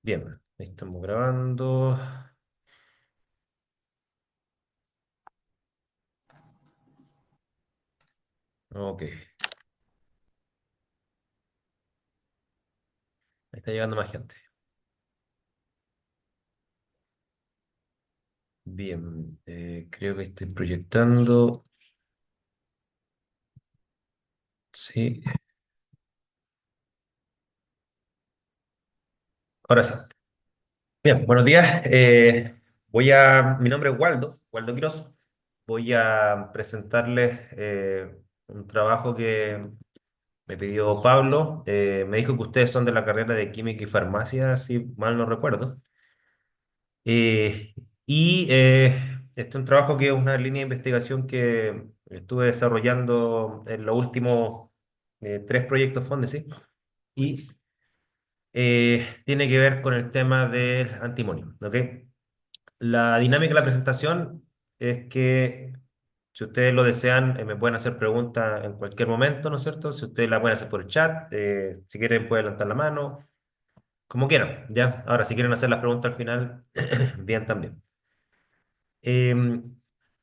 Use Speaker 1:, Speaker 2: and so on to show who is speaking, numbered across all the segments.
Speaker 1: Bien, ahí estamos grabando. Ok, ahí está llegando más gente. Bien, creo que estoy proyectando. Sí, ahora sí. Bien, buenos días. Mi nombre es Waldo Quiroz. Voy a presentarles un trabajo que me pidió Pablo. Me dijo que ustedes son de la carrera de Química y Farmacia, si mal no recuerdo. Eh, este es un trabajo que es una línea de investigación que estuve desarrollando en los últimos tres proyectos Fondesit y tiene que ver con el tema del antimonio, ¿ok? La dinámica de la presentación es que si ustedes lo desean, me pueden hacer preguntas en cualquier momento, ¿no es cierto? Si ustedes la pueden hacer por el chat, si quieren pueden levantar la mano, como quieran, ¿ya? Ahora, si quieren hacer las preguntas al final, bien también. Eh,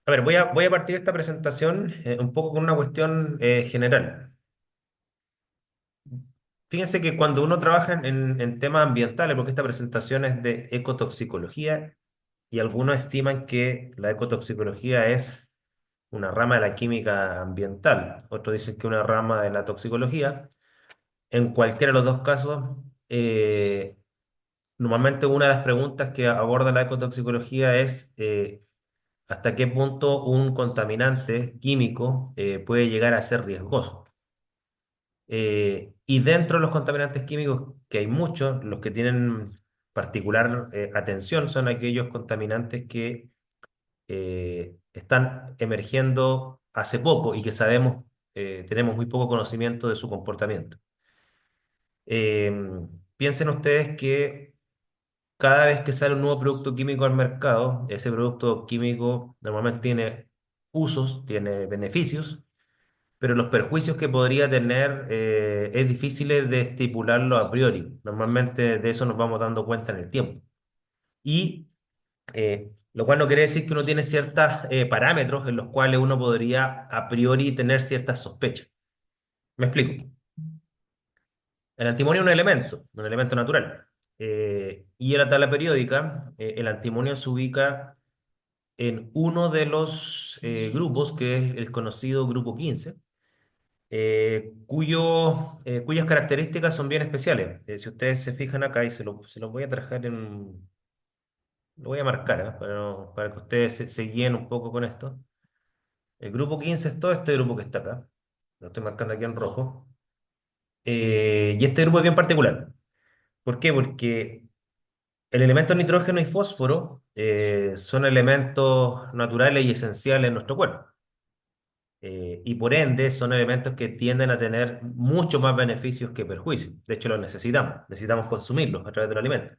Speaker 1: a ver, voy a partir esta presentación un poco con una cuestión general. Fíjense que cuando uno trabaja en temas ambientales, porque esta presentación es de ecotoxicología, y algunos estiman que la ecotoxicología es una rama de la química ambiental, otros dicen que es una rama de la toxicología. En cualquiera de los dos casos, eh, normalmente una de las preguntas que aborda la ecotoxicología es hasta qué punto un contaminante químico puede llegar a ser riesgoso. Y dentro de los contaminantes químicos, que hay muchos, los que tienen particular atención son aquellos contaminantes que están emergiendo hace poco y que sabemos, tenemos muy poco conocimiento de su comportamiento. Eh, Piensen ustedes que cada vez que sale un nuevo producto químico al mercado, ese producto químico normalmente tiene usos, tiene beneficios, pero los perjuicios que podría tener es difícil de estipularlo a priori. Normalmente de eso nos vamos dando cuenta en el tiempo. Y lo cual no quiere decir que uno tiene ciertos parámetros en los cuales uno podría a priori tener ciertas sospechas. ¿Me explico? El antimonio es un elemento natural. Y en la tabla periódica, el antimonio se ubica en uno de los grupos, que es el conocido grupo 15, cuyas características son bien especiales. Si ustedes se fijan acá, y se los voy a trabajar lo voy a marcar, para, para que ustedes se guíen un poco con esto. El grupo 15 es todo este grupo que está acá. Lo estoy marcando aquí en rojo. Y este grupo es bien particular. ¿Por qué? Porque el elemento nitrógeno y fósforo son elementos naturales y esenciales en nuestro cuerpo. Y por ende son elementos que tienden a tener mucho más beneficios que perjuicios. De hecho, los necesitamos consumirlos a través del alimento.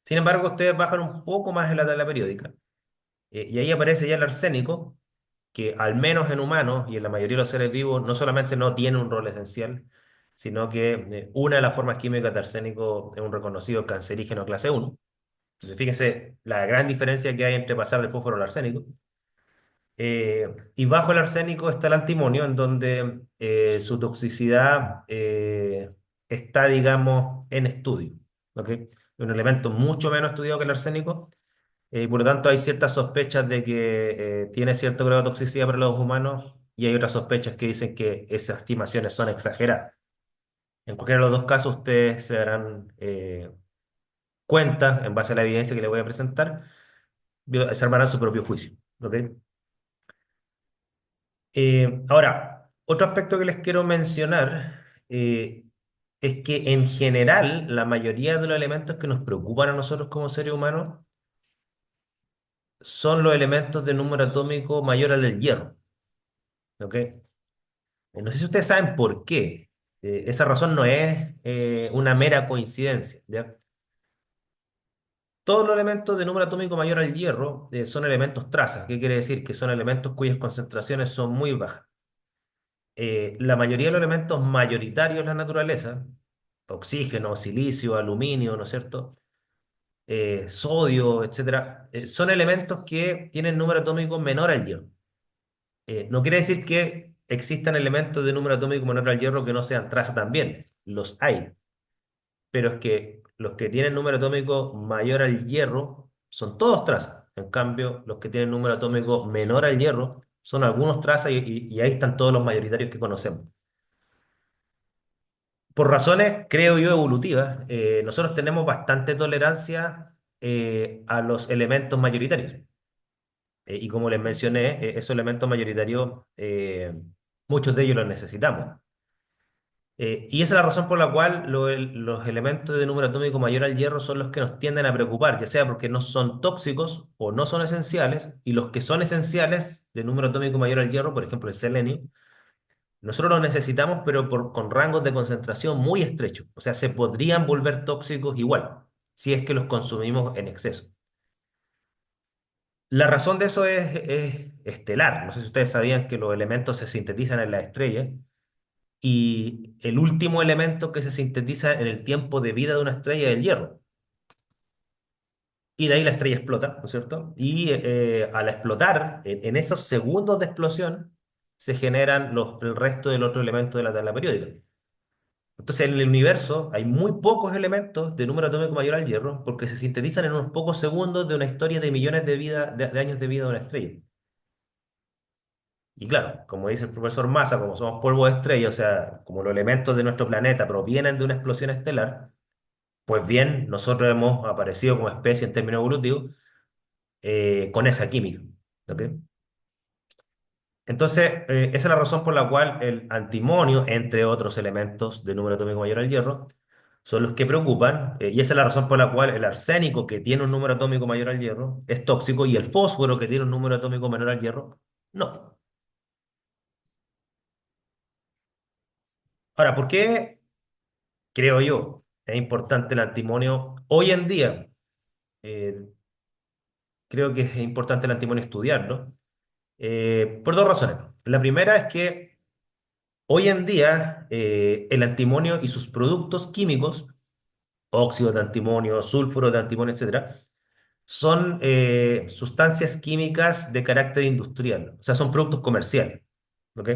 Speaker 1: Sin embargo, ustedes bajan un poco más en la tabla periódica y ahí aparece ya el arsénico, que al menos en humanos y en la mayoría de los seres vivos no solamente no tiene un rol esencial, sino que una de las formas químicas de arsénico es un reconocido cancerígeno clase 1. Entonces, fíjense la gran diferencia que hay entre pasar del fósforo al arsénico. Y bajo el arsénico está el antimonio, en donde su toxicidad está, digamos, en estudio. ¿Ok? Es un elemento mucho menos estudiado que el arsénico, y por lo tanto hay ciertas sospechas de que tiene cierto grado de toxicidad para los humanos, y hay otras sospechas que dicen que esas estimaciones son exageradas. En cualquiera de los dos casos, ustedes se darán cuenta, en base a la evidencia que les voy a presentar, se armarán su propio juicio. ¿Ok? Ahora, otro aspecto que les quiero mencionar es que en general la mayoría de los elementos que nos preocupan a nosotros como seres humanos son los elementos de número atómico mayor al del hierro. ¿Ok? No sé si ustedes saben por qué. Esa razón no es una mera coincidencia, ¿ya? Todos los elementos de número atómico mayor al hierro son elementos traza. ¿Qué quiere decir? Que son elementos cuyas concentraciones son muy bajas. La mayoría de los elementos mayoritarios en la naturaleza, oxígeno, silicio, aluminio, ¿no es cierto? Sodio, etcétera, son elementos que tienen número atómico menor al hierro. No quiere decir que existan elementos de número atómico menor al hierro que no sean traza también, los hay, pero es que los que tienen número atómico mayor al hierro son todos trazas. En cambio, los que tienen número atómico menor al hierro son algunos trazas y ahí están todos los mayoritarios que conocemos. Por razones, creo yo, evolutivas, nosotros tenemos bastante tolerancia a los elementos mayoritarios. Y como les mencioné, esos elementos mayoritarios, muchos de ellos los necesitamos. Y esa es la razón por la cual los elementos de número atómico mayor al hierro son los que nos tienden a preocupar, ya sea porque no son tóxicos o no son esenciales, y los que son esenciales de número atómico mayor al hierro, por ejemplo el selenio, nosotros los necesitamos, pero con rangos de concentración muy estrechos. O sea, se podrían volver tóxicos igual, si es que los consumimos en exceso. La razón de eso es estelar. No sé si ustedes sabían que los elementos se sintetizan en las estrellas y el último elemento que se sintetiza en el tiempo de vida de una estrella es el hierro. Y de ahí la estrella explota, ¿no es cierto? Y al explotar, en esos segundos de explosión, se generan el resto del otro elemento de la tabla periódica. Entonces, en el universo hay muy pocos elementos de número atómico mayor al hierro porque se sintetizan en unos pocos segundos de una historia de millones de años de vida de una estrella. Y claro, como dice el profesor Massa, como somos polvo de estrella, o sea, como los elementos de nuestro planeta provienen de una explosión estelar, pues bien, nosotros hemos aparecido como especie en términos evolutivos con esa química. ¿Ok? Entonces, esa es la razón por la cual el antimonio, entre otros elementos de número atómico mayor al hierro, son los que preocupan, y esa es la razón por la cual el arsénico, que tiene un número atómico mayor al hierro, es tóxico, y el fósforo, que tiene un número atómico menor al hierro, no. Ahora, ¿por qué creo yo es importante el antimonio hoy en día? eh, Creo que es importante el antimonio estudiarlo, por dos razones. La primera es que hoy en día el antimonio y sus productos químicos, óxido de antimonio, sulfuro de antimonio, etcétera, son sustancias químicas de carácter industrial, o sea, son productos comerciales. ¿Ok?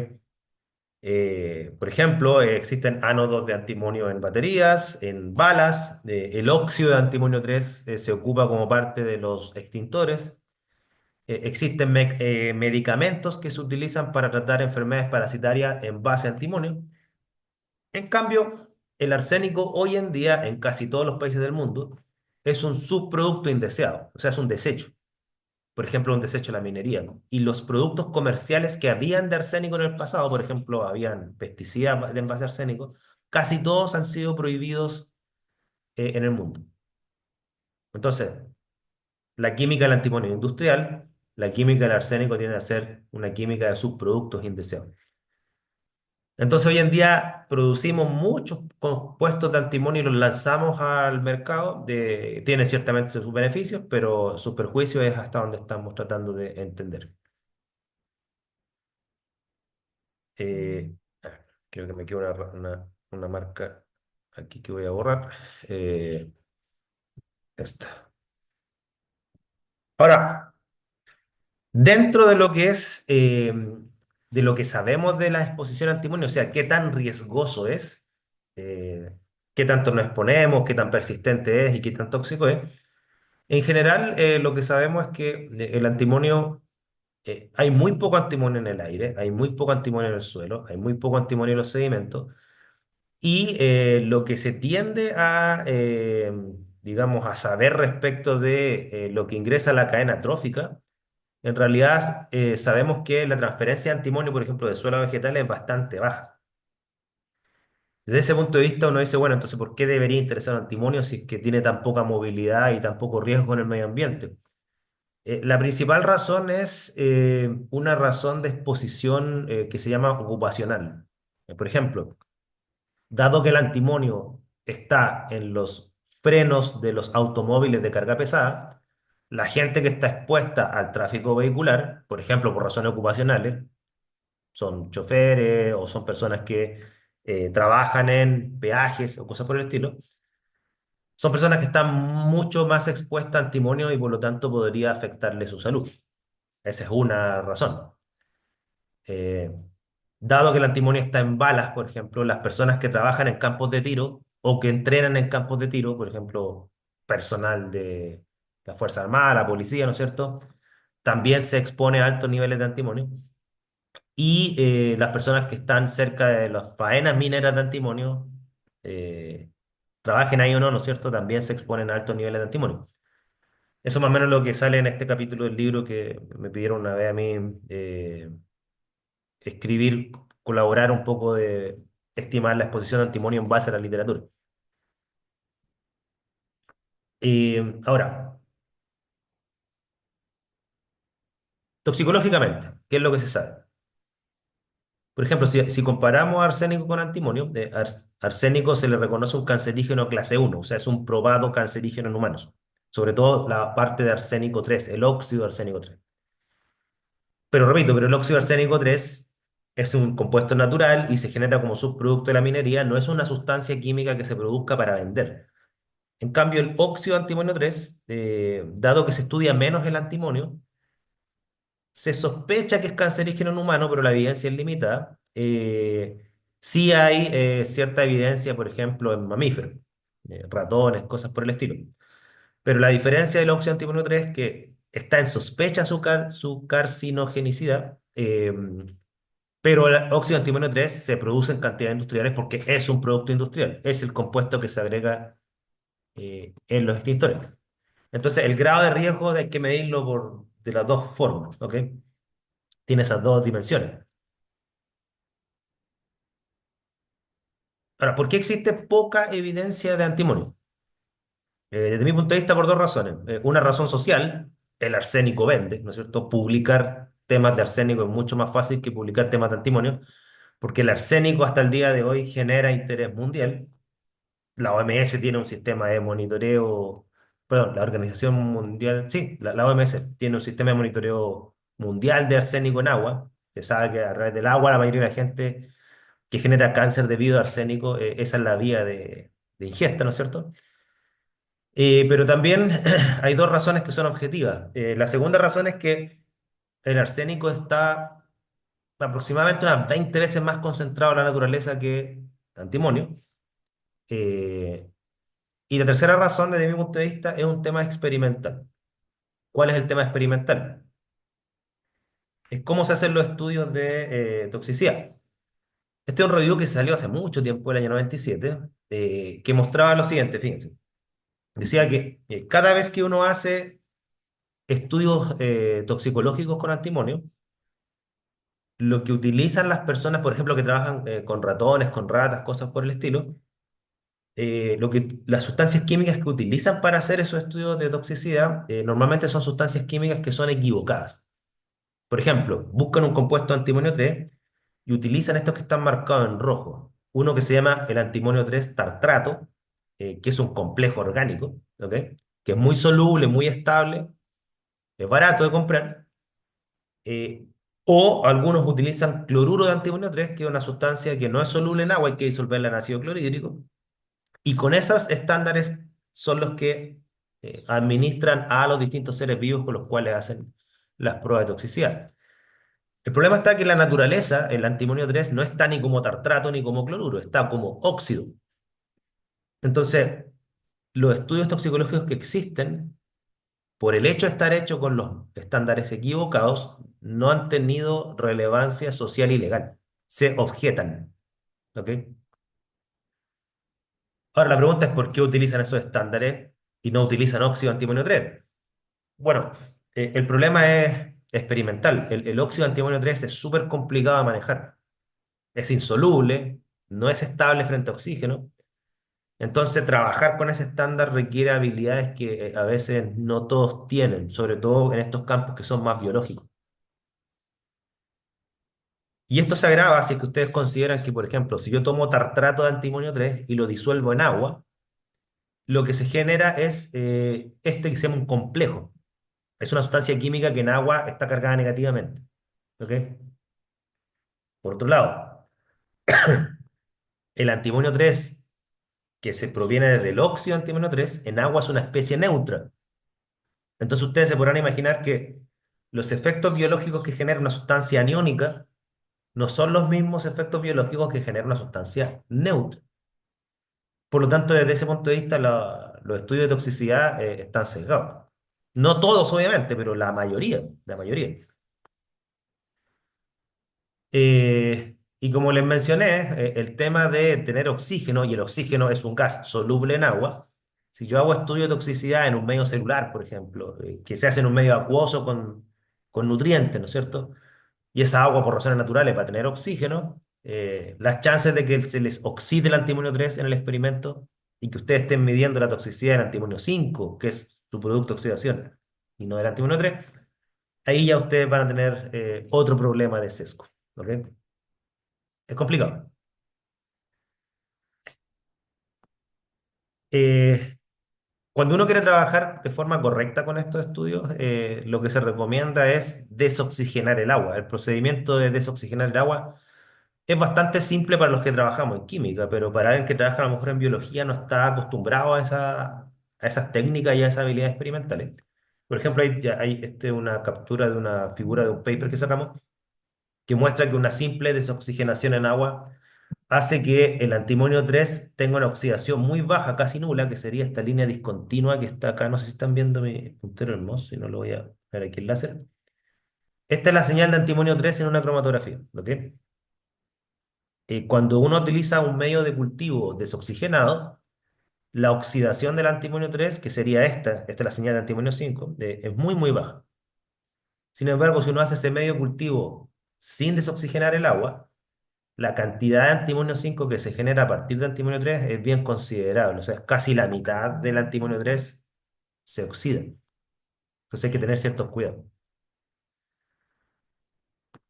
Speaker 1: Por ejemplo, existen ánodos de antimonio en baterías, en balas. El óxido de antimonio 3 se ocupa como parte de los extintores. Existen medicamentos que se utilizan para tratar enfermedades parasitarias en base a antimonio. En cambio, el arsénico hoy en día en casi todos los países del mundo es un subproducto indeseado, o sea, es un desecho. Por ejemplo, un desecho de la minería, ¿no? Y los productos comerciales que habían de arsénico en el pasado, por ejemplo, habían pesticidas de envase arsénico, casi todos han sido prohibidos en el mundo. Entonces, la química del antimonio industrial, la química del arsénico tiende a ser una química de subproductos indeseables. Entonces, hoy en día producimos muchos compuestos de antimonio y los lanzamos al mercado. Tiene ciertamente sus beneficios, pero sus perjuicios es hasta donde estamos tratando de entender. Eh, Creo que me queda una marca aquí que voy a borrar. Eh, Esta. Ahora, dentro de lo que es, de lo que sabemos de la exposición a antimonio, o sea, qué tan riesgoso es, eh, qué tanto nos exponemos, qué tan persistente es y qué tan tóxico es. En general, lo que sabemos es que el antimonio, hay muy poco antimonio en el aire, hay muy poco antimonio en el suelo, hay muy poco antimonio en los sedimentos. Y lo que se tiende a, digamos, a saber respecto de lo que ingresa a la cadena trófica, en realidad sabemos que la transferencia de antimonio, por ejemplo, de suelo a vegetales es bastante baja. Desde ese punto de vista uno dice, bueno, entonces, ¿por qué debería interesar un antimonio si es que tiene tan poca movilidad y tan poco riesgo en el medio ambiente? La principal razón es una razón de exposición que se llama ocupacional. Por ejemplo, dado que el antimonio está en los frenos de los automóviles de carga pesada, la gente que está expuesta al tráfico vehicular, por ejemplo, por razones ocupacionales, son choferes o son personas que trabajan en peajes o cosas por el estilo, son personas que están mucho más expuestas a antimonio y por lo tanto podría afectarle su salud. Esa es una razón. Eh, Dado que el antimonio está en balas, por ejemplo, las personas que trabajan en campos de tiro o que entrenan en campos de tiro, por ejemplo, personal de la Fuerza Armada, la policía, ¿no es cierto? También se expone a altos niveles de antimonio. Y las personas que están cerca de las faenas mineras de antimonio, eh, trabajen ahí o no, ¿no es cierto? También se exponen a altos niveles de antimonio. Eso más o menos lo que sale en este capítulo del libro que me pidieron una vez a mí escribir, colaborar un poco de estimar la exposición de antimonio en base a la literatura. Ahora, toxicológicamente, ¿qué es lo que se sabe? Por ejemplo, si comparamos arsénico con antimonio, arsénico se le reconoce un cancerígeno clase uno, o sea, es un probado cancerígeno en humanos, sobre todo la parte de arsénico 3, el óxido de arsénico 3. Pero repito, pero el óxido de arsénico 3 es un compuesto natural y se genera como subproducto de la minería, no es una sustancia química que se produzca para vender. En cambio, el óxido de antimonio 3, dado que se estudia menos el antimonio, se sospecha que es cancerígeno en humano, pero la evidencia es limitada. Sí hay cierta evidencia, por ejemplo, en mamíferos, ratones, cosas por el estilo. Pero la diferencia del óxido antimonio 3 es que está en sospecha su carcinogenicidad, pero el óxido antimonio 3 se produce en cantidades industriales porque es un producto industrial, es el compuesto que se agrega en los extintores. Entonces, el grado de riesgo hay que medirlo de las dos formas, ¿ok? Tiene esas dos dimensiones. Ahora, ¿por qué existe poca evidencia de antimonio? Desde mi punto de vista, por dos razones. Una razón social, el arsénico vende, ¿no es cierto? Publicar temas de arsénico es mucho más fácil que publicar temas de antimonio, porque el arsénico hasta el día de hoy genera interés mundial. La OMS tiene un sistema de monitoreo, perdón, la Organización Mundial, sí, la OMS tiene un sistema de monitoreo mundial de arsénico en agua. Se sabe que a través del agua la mayoría de la gente que genera cáncer debido a arsénico, esa es la vía de ingesta, ¿no es cierto? Pero también hay dos razones que son objetivas. La segunda razón es que el arsénico está aproximadamente unas 20 veces más concentrado en la naturaleza que el antimonio. Eh, y la tercera razón, desde mi punto de vista, es un tema experimental. ¿Cuál es el tema experimental? Es cómo se hacen los estudios de toxicidad. Este es un review que salió hace mucho tiempo, el año 97, que mostraba lo siguiente, fíjense. Decía que cada vez que uno hace estudios toxicológicos con antimonio, lo que utilizan las personas, por ejemplo, que trabajan con ratones, con ratas, cosas por el estilo, las sustancias químicas que utilizan para hacer esos estudios de toxicidad, normalmente son sustancias químicas que son equivocadas. Por ejemplo, buscan un compuesto de antimonio 3 y utilizan estos que están marcados en rojo. Uno que se llama el antimonio 3 tartrato, que es un complejo orgánico, ¿ok? Que es muy soluble, muy estable, es barato de comprar. eh, o algunos utilizan cloruro de antimonio 3, que es una sustancia que no es soluble en agua, hay que disolverla en ácido clorhídrico. Y con esos estándares son los que administran a los distintos seres vivos con los cuales hacen las pruebas de toxicidad. El problema está que en la naturaleza el antimonio 3 no está ni como tartrato ni como cloruro, está como óxido. Entonces, los estudios toxicológicos que existen, por el hecho de estar hechos con los estándares equivocados, no han tenido relevancia social y legal. Se objetan. ¿Ok? Ahora la pregunta es por qué utilizan esos estándares y no utilizan óxido antimonio 3. Bueno, el problema es experimental. El óxido antimonio 3 es súper complicado de manejar. Es insoluble, no es estable frente a oxígeno. Entonces, trabajar con ese estándar requiere habilidades que a veces no todos tienen, sobre todo en estos campos que son más biológicos. Y esto se agrava si es que ustedes consideran que, por ejemplo, si yo tomo tartrato de antimonio 3 y lo disuelvo en agua, lo que se genera es este que se llama un complejo. Es una sustancia química que en agua está cargada negativamente. ¿Ok? Por otro lado, El antimonio 3 que se proviene del óxido de antimonio 3 en agua es una especie neutra. Entonces ustedes se podrán imaginar que los efectos biológicos que genera una sustancia aniónica no son los mismos efectos biológicos que genera una sustancia neutra. Por lo tanto, desde ese punto de vista, los estudios de toxicidad están sesgados. No todos, obviamente, pero la mayoría, la mayoría. Y como les mencioné, el tema de tener oxígeno, y el oxígeno es un gas soluble en agua, si yo hago estudio de toxicidad en un medio celular, por ejemplo, que se hace en un medio acuoso con nutrientes, ¿no es cierto? Y esa agua por razones naturales va a tener oxígeno, las chances de que se les oxide el antimonio 3 en el experimento y que ustedes estén midiendo la toxicidad del antimonio 5, que es su producto de oxidación, y no del antimonio 3, ahí ya ustedes van a tener otro problema de sesgo. ¿Ok? Es complicado. Eh, Cuando uno quiere trabajar de forma correcta con estos estudios, lo que se recomienda es desoxigenar el agua. El procedimiento de desoxigenar el agua es bastante simple para los que trabajamos en química, pero para alguien que trabaja a lo mejor en biología no está acostumbrado a esas técnicas y a esas habilidades experimentales. Por ejemplo, hay una captura de una figura de un paper que sacamos que muestra que una simple desoxigenación en agua hace que el antimonio 3 tenga una oxidación muy baja, casi nula, que sería esta línea discontinua que está acá. No sé si están viendo mi puntero hermoso, si no lo voy a ver aquí el láser. Esta es la señal de antimonio 3 en una cromatografía, ¿ok? Cuando uno utiliza un medio de cultivo desoxigenado, la oxidación del antimonio 3, que sería esta es la señal de antimonio 5, es muy, muy baja. Sin embargo, si uno hace ese medio cultivo sin desoxigenar el agua, la cantidad de antimonio 5 que se genera a partir de antimonio 3 es bien considerable, o sea, es casi la mitad del antimonio 3 se oxida. Entonces hay que tener ciertos cuidados.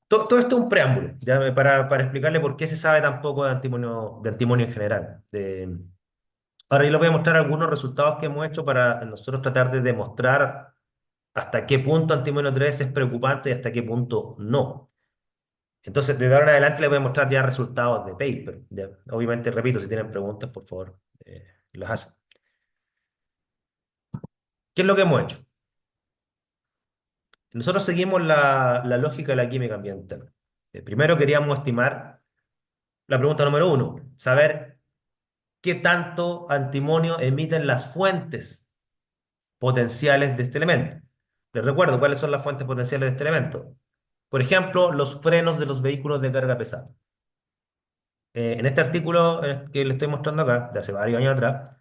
Speaker 1: Todo esto es un preámbulo, ya para explicarle por qué se sabe tan poco de antimonio en general. Ahora yo les voy a mostrar algunos resultados que hemos hecho para nosotros tratar de demostrar hasta qué punto antimonio 3 es preocupante y hasta qué punto no. Entonces, de ahora en adelante les voy a mostrar ya resultados de paper. Ya. Obviamente, repito, si tienen preguntas, por favor, las hacen. ¿Qué es lo que hemos hecho? Nosotros seguimos la lógica de la química ambiental. Primero queríamos estimar la pregunta número uno, saber qué tanto antimonio emiten las fuentes potenciales de este elemento. Les recuerdo cuáles son las fuentes potenciales de este elemento. Por ejemplo, los frenos de los vehículos de carga pesada. En este artículo que le estoy mostrando acá, de hace varios años atrás,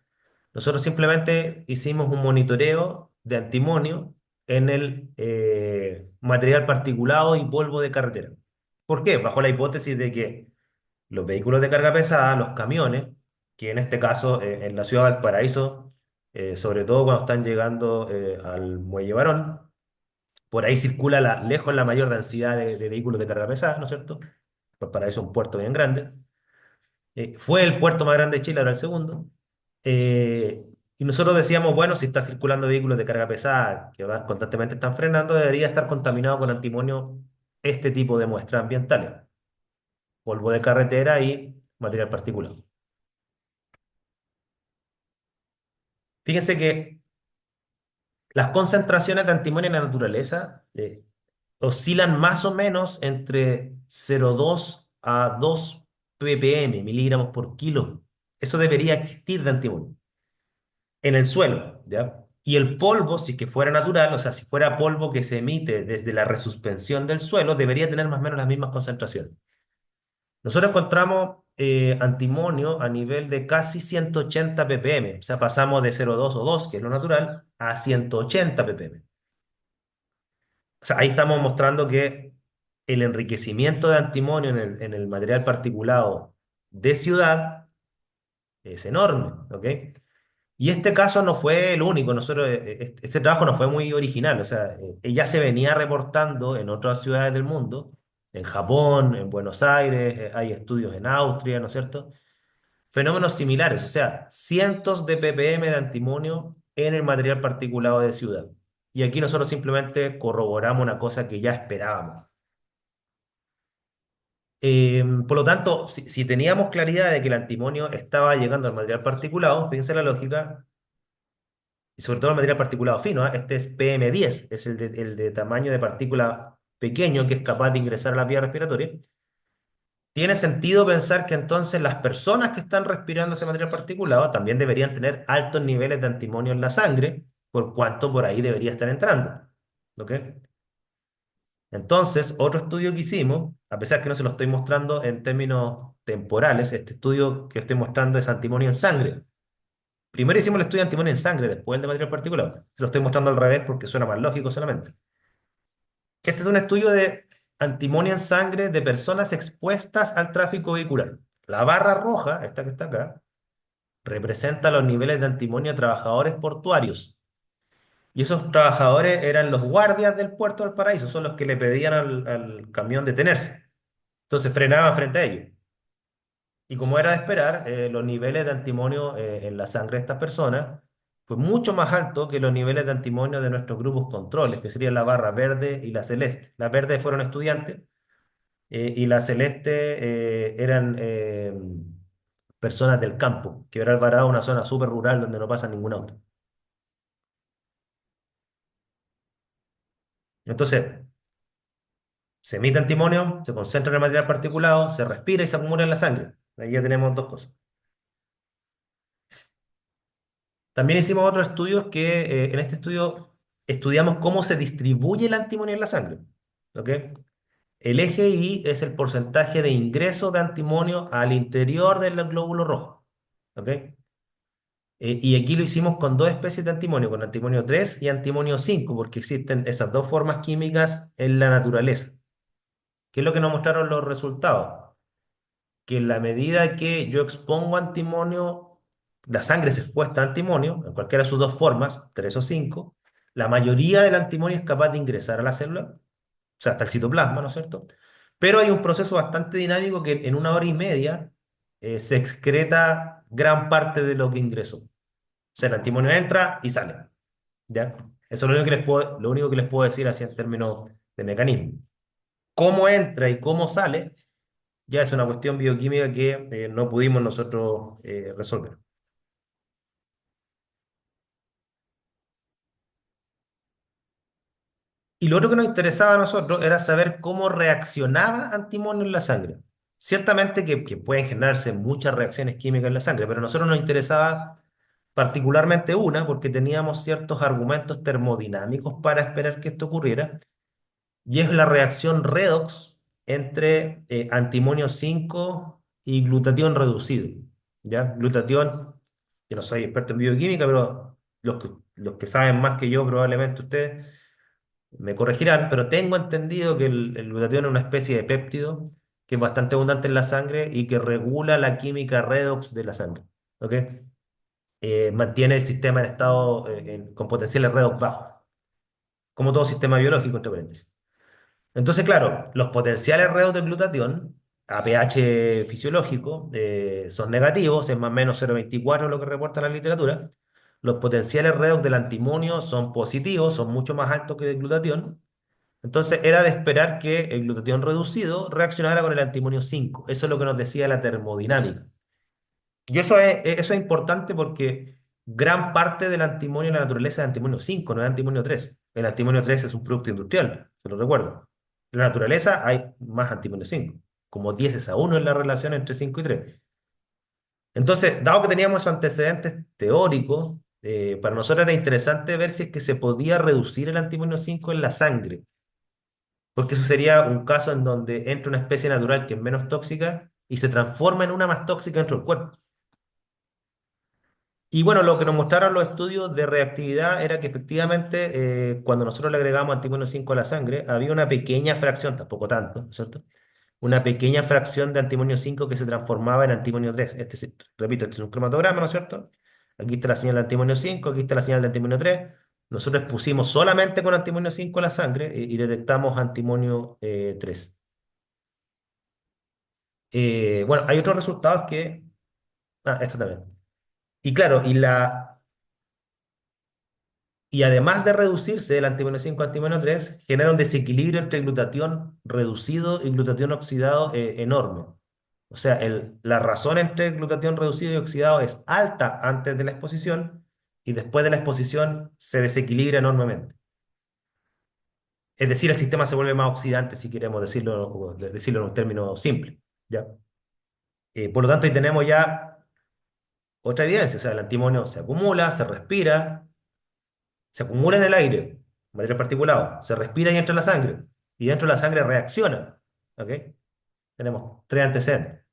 Speaker 1: nosotros simplemente hicimos un monitoreo de antimonio en el material particulado y polvo de carretera. ¿Por qué? Bajo la hipótesis de que los vehículos de carga pesada, los camiones, que en este caso en la ciudad de Valparaíso, sobre todo cuando están llegando al Muelle Barón, por ahí circula lejos la mayor densidad de vehículos de carga pesada, ¿no es cierto? Valparaíso es un puerto bien grande. Fue el puerto más grande de Chile, ahora el segundo. Eh, y nosotros decíamos, bueno, si está circulando vehículos de carga pesada constantemente están frenando, debería estar contaminado con antimonio este tipo de muestras ambientales, polvo de carretera y material particulado. Fíjense que las concentraciones de antimonio en la naturaleza oscilan más o menos entre 0,2 a 2 ppm, miligramos por kilo. Eso debería existir de antimonio en el suelo, ¿ya? Y el polvo, si que fuera natural, o sea, si fuera polvo que se emite desde la resuspensión del suelo, debería tener más o menos las mismas concentraciones. Nosotros encontramos antimonio a nivel de casi 180 ppm, o sea, pasamos de 0,2 o 2, que es lo natural, a 180 ppm. O sea, ahí estamos mostrando que el enriquecimiento de antimonio en el material particulado de ciudad es enorme, ¿ok? Y este caso no fue el único, este trabajo no fue muy original, o sea, ya se venía reportando en otras ciudades del mundo, en Japón, en Buenos Aires, hay estudios en Austria, ¿no es cierto? Fenómenos similares, o sea, cientos de ppm de antimonio en el material particulado de ciudad. Y aquí nosotros simplemente corroboramos una cosa que ya esperábamos. Por lo tanto, si teníamos claridad de que el antimonio estaba llegando al material particulado, fíjense la lógica, y sobre todo el material particulado fino, ¿eh? Este es PM10, es el de tamaño de partícula pequeño que es capaz de ingresar a la vía respiratoria. Tiene sentido pensar que entonces las personas que están respirando ese material particulado también deberían tener altos niveles de antimonio en la sangre, por cuanto por ahí debería estar entrando. ¿Ok? Entonces, otro estudio que hicimos, a pesar que no se lo estoy mostrando en términos temporales, este estudio que estoy mostrando es antimonio en sangre. Primero hicimos el estudio de antimonio en sangre, después el de material particulado. Se lo estoy mostrando al revés porque suena más lógico solamente. Este es un estudio de antimonio en sangre de personas expuestas al tráfico vehicular. La barra roja, esta que está acá, representa los niveles de antimonio de trabajadores portuarios. Y esos trabajadores eran los guardias del puerto del Paraíso, son los que le pedían al camión detenerse. Entonces frenaban frente a ellos. Y como era de esperar, los niveles de antimonio en la sangre de estas personas fue mucho más alto que los niveles de antimonio de nuestros grupos controles, que serían la barra verde y la celeste. Las verdes fueron estudiantes y la celeste eran personas del campo, que era Alvarado, una zona súper rural donde no pasa ningún auto. Entonces, se emite antimonio, se concentra en el material particulado, se respira y se acumula en la sangre. Ahí ya tenemos dos cosas. También hicimos otros estudios que en este estudio estudiamos cómo se distribuye el antimonio en la sangre. ¿Ok? El eje Y es el porcentaje de ingreso de antimonio al interior del glóbulo rojo. ¿Ok? Y aquí lo hicimos con dos especies de antimonio, con antimonio 3 y antimonio 5, porque existen esas dos formas químicas en la naturaleza. ¿Qué es lo que nos mostraron los resultados? Que en la medida que yo expongo antimonio, la sangre se expuesta a antimonio, en cualquiera de sus dos formas, 3 o 5, la mayoría del antimonio es capaz de ingresar a la célula, o sea, hasta el citoplasma, ¿no es cierto? Pero hay un proceso bastante dinámico que en 1 hora y media se excreta gran parte de lo que ingresó. O sea, el antimonio entra y sale, ¿ya? Eso es lo único que les puedo decir así en términos de mecanismo. Cómo entra y cómo sale ya es una cuestión bioquímica que no pudimos nosotros resolver. Y lo otro que nos interesaba a nosotros era saber cómo reaccionaba antimonio en la sangre. Ciertamente que pueden generarse muchas reacciones químicas en la sangre, pero a nosotros nos interesaba particularmente una porque teníamos ciertos argumentos termodinámicos para esperar que esto ocurriera, y es la reacción redox entre antimonio 5 y glutatión reducido. ¿Ya? Glutatión, yo no soy experto en bioquímica, pero los que saben más que yo, probablemente ustedes me corregirán, pero tengo entendido que el glutatión es una especie de péptido que es bastante abundante en la sangre y que regula la química redox de la sangre. ¿Ok? Mantiene el sistema en estado con potenciales redox bajos, como todo sistema biológico, entre paréntesis. Entonces, claro, los potenciales redos del glutatión a pH fisiológico son negativos, es más o menos 0,24 lo que reporta la literatura. Los potenciales redos del antimonio son positivos, son mucho más altos que el glutatión. Entonces, era de esperar que el glutatión reducido reaccionara con el antimonio 5. Eso es lo que nos decía la termodinámica. Y eso es importante porque gran parte del antimonio en la naturaleza es antimonio 5, no es antimonio 3. El antimonio 3 es un producto industrial, se lo recuerdo. En la naturaleza hay más antimonio 5, como 10 a 1 en la relación entre 5 y 3. Entonces, dado que teníamos esos antecedentes teóricos, para nosotros era interesante ver si es que se podía reducir el antimonio 5 en la sangre, porque eso sería un caso en donde entra una especie natural que es menos tóxica y se transforma en una más tóxica dentro del cuerpo. Y bueno, lo que nos mostraron los estudios de reactividad era que efectivamente cuando nosotros le agregamos antímono 5 a la sangre, había una pequeña fracción, tampoco tanto, ¿no es cierto? Una pequeña fracción de antimonio 5 que se transformaba en antimonio 3. Repito, este es un cromatograma, ¿no es cierto? Aquí está la señal de antimonio 5, aquí está la señal de antimonio 3. Nosotros pusimos solamente con antimonio 5 a la sangre y detectamos antimonio 3. Bueno, hay otros resultados que... Ah, esto también. Y claro, Y además de reducirse el antimonio 5 antimonio 3 genera un desequilibrio entre glutatión reducido y glutatión oxidado enorme. O sea, la razón entre glutatión reducido y oxidado es alta antes de la exposición y después de la exposición se desequilibra enormemente. Es decir, el sistema se vuelve más oxidante, si queremos decirlo, o decirlo en un término simple, ¿ya? Por lo tanto, ahí tenemos ya otra evidencia. O sea, el antimonio se acumula, se respira, se acumula en el aire, material particulado, se respira y entra en la sangre. Y dentro de la sangre reacciona. ¿Ok? Tenemos tres antecedentes.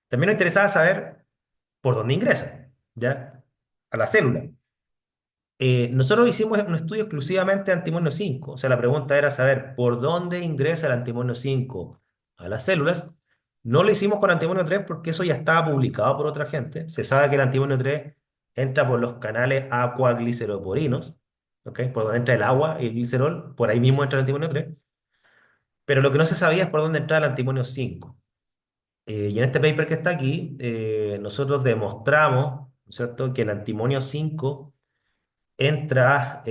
Speaker 1: También nos interesaba saber por dónde ingresa, ¿ya? A la célula. Nosotros hicimos un estudio exclusivamente de antimonio 5. O sea, la pregunta era saber por dónde ingresa el antimonio 5 a las células. No lo hicimos con antimonio 3 porque eso ya estaba publicado por otra gente. Se sabe que el antimonio 3 entra por los canales acuagliceroporinos, ¿ok? Por donde entra el agua y el glicerol, por ahí mismo entra el antimonio 3. Pero lo que no se sabía es por dónde entra el antimonio 5. Y en este paper que está aquí, nosotros demostramos, ¿no es cierto?, que el antimonio 5 entra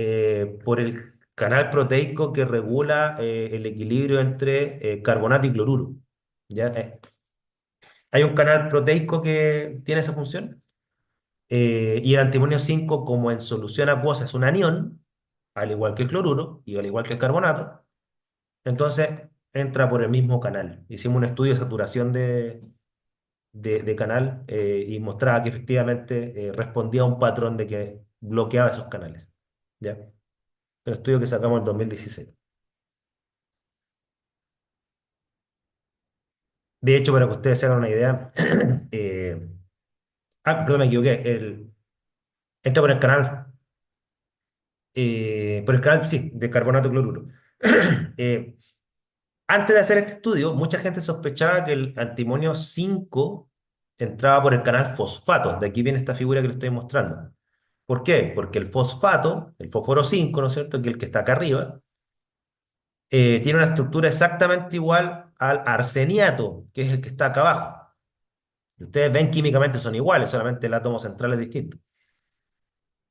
Speaker 1: por el canal proteico que regula el equilibrio entre carbonato y cloruro. ¿Ya? Hay un canal proteico que tiene esa función y el antimonio 5 como en solución acuosa, es un anión, al igual que el cloruro y al igual que el carbonato, entonces entra por el mismo canal. Hicimos un estudio de saturación de canal y mostraba que efectivamente respondía a un patrón de que bloqueaba esos canales. ¿Ya? El estudio que sacamos en 2016. De hecho, para que ustedes se hagan una idea, perdón, me equivoqué. Entra por el canal, sí, de carbonato cloruro. Eh, Antes de hacer este estudio, mucha gente sospechaba que el antimonio 5 entraba por el canal fosfato. De aquí viene esta figura que les estoy mostrando. ¿Por qué? Porque el fosfato, el fósforo 5, ¿no es cierto?, que es el que está acá arriba, tiene una estructura exactamente igual al arseniato, que es el que está acá abajo. Y ustedes ven químicamente son iguales, solamente el átomo central es distinto.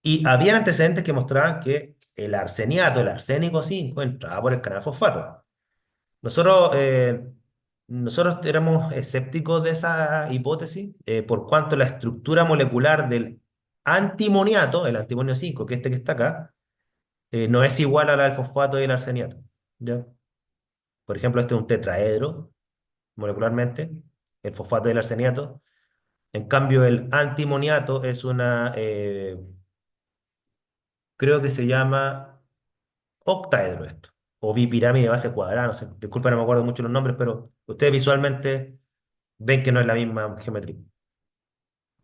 Speaker 1: Y había antecedentes que mostraban que el arseniato, el arsénico 5 entraba por el canal fosfato. Nosotros, nosotros éramos escépticos de esa hipótesis, por cuanto la estructura molecular del antimoniato, el antimonio 5 que este que está acá, no es igual a la del fosfato y el arseniato. ¿Ya? Por ejemplo, este es un tetraedro molecularmente, el fosfato y el arseniato. En cambio, el antimoniato es creo que se llama octaedro esto, o bipirámide de base cuadrada, no sé, disculpa, no me acuerdo mucho los nombres, pero ustedes visualmente ven que no es la misma geometría.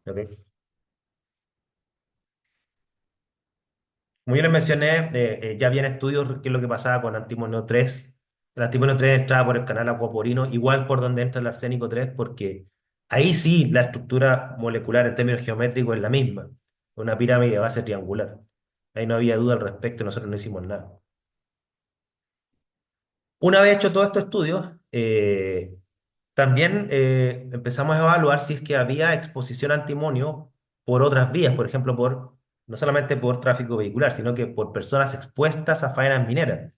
Speaker 1: ¿Ok? Como yo les mencioné, ya habían estudios qué es lo que pasaba con antimonio 3. El antimonio 3 entraba por el canal acuaporino, igual por donde entra el arsénico 3, porque ahí sí la estructura molecular en términos geométricos es la misma, una pirámide de base triangular. Ahí no había duda al respecto, nosotros no hicimos nada. Una vez hecho todos estos estudios, también empezamos a evaluar si es que había exposición a antimonio por otras vías, por ejemplo, no solamente por tráfico vehicular, sino que por personas expuestas a faenas mineras.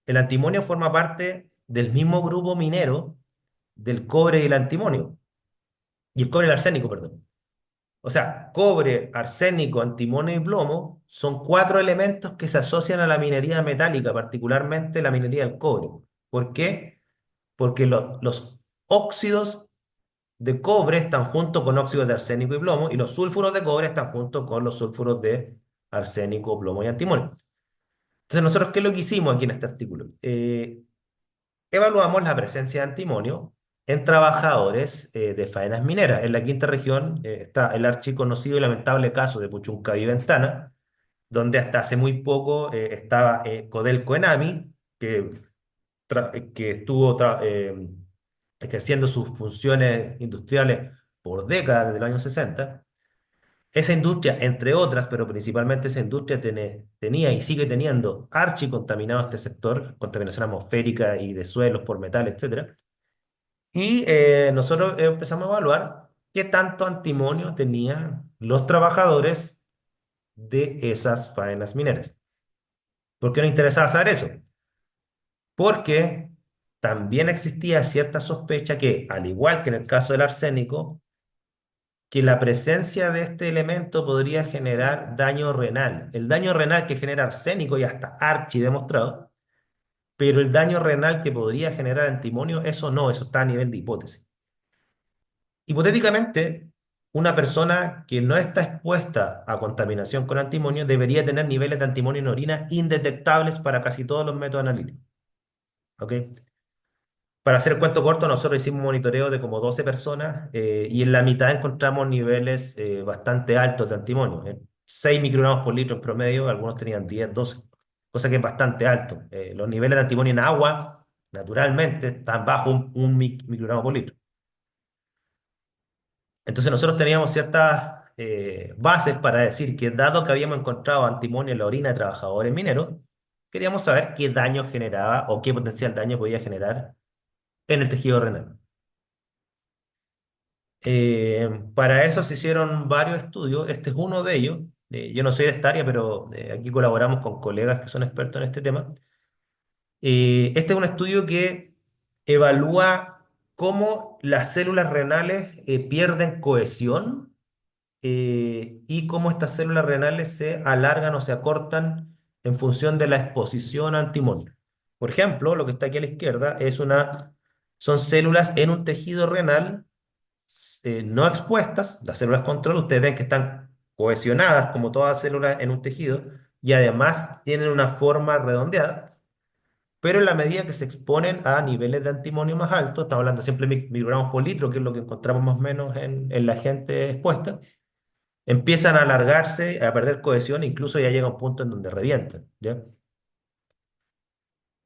Speaker 1: El antimonio forma parte del mismo grupo minero del cobre y el antimonio, y el cobre y el arsénico, perdón. O sea, cobre, arsénico, antimonio y plomo son cuatro elementos que se asocian a la minería metálica, particularmente la minería del cobre. ¿Por qué? Porque los óxidos de cobre están junto con óxidos de arsénico y plomo, y los sulfuros de cobre están junto con los sulfuros de arsénico, plomo y antimonio. Entonces, nosotros, ¿qué es lo que hicimos aquí en este artículo? Evaluamos la presencia de antimonio en trabajadores de faenas mineras. En la quinta región está el archiconocido y lamentable caso de Puchuncaví Ventana, donde hasta hace muy poco estaba Codelco Enami, que estuvo ejerciendo sus funciones industriales por décadas, desde los años 60. Esa industria, entre otras, pero principalmente esa industria tenía y sigue teniendo archicontaminado este sector, contaminación atmosférica y de suelos por metal, etcétera. Y nosotros empezamos a evaluar qué tanto antimonio tenían los trabajadores de esas faenas mineras. ¿Por qué nos interesaba saber eso? Porque también existía cierta sospecha que, al igual que en el caso del arsénico, que la presencia de este elemento podría generar daño renal. El daño renal que genera arsénico ya está archi demostrado, pero el daño renal que podría generar antimonio, eso no, eso está a nivel de hipótesis. Hipotéticamente, una persona que no está expuesta a contaminación con antimonio debería tener niveles de antimonio en orina indetectables para casi todos los métodos analíticos. ¿Ok? Para hacer el cuento corto, nosotros hicimos un monitoreo de como 12 personas y en la mitad encontramos niveles bastante altos de antimonio, 6 microgramos por litro en promedio, algunos tenían 10, 12, cosa que es bastante alto. Los niveles de antimonio en agua, naturalmente, están bajo un microgramo por litro. Entonces nosotros teníamos ciertas bases para decir que dado que habíamos encontrado antimonio en la orina de trabajadores mineros, queríamos saber qué daño generaba o qué potencial daño podía generar en el tejido renal. Para eso se hicieron varios estudios, este es uno de ellos. Yo no soy de esta área, pero aquí colaboramos con colegas que son expertos en este tema. Este es un estudio que evalúa cómo las células renales pierden cohesión y cómo estas células renales se alargan o se acortan en función de la exposición a antimonio. Por ejemplo, lo que está aquí a la izquierda son células en un tejido renal no expuestas, las células control, ustedes ven que están cohesionadas como todas células en un tejido y además tienen una forma redondeada, pero en la medida que se exponen a niveles de antimonio más altos, estamos hablando siempre de microgramos por litro, que es lo que encontramos más o menos en la gente expuesta, empiezan a alargarse, a perder cohesión, e incluso ya llega un punto en donde revientan, ¿ya?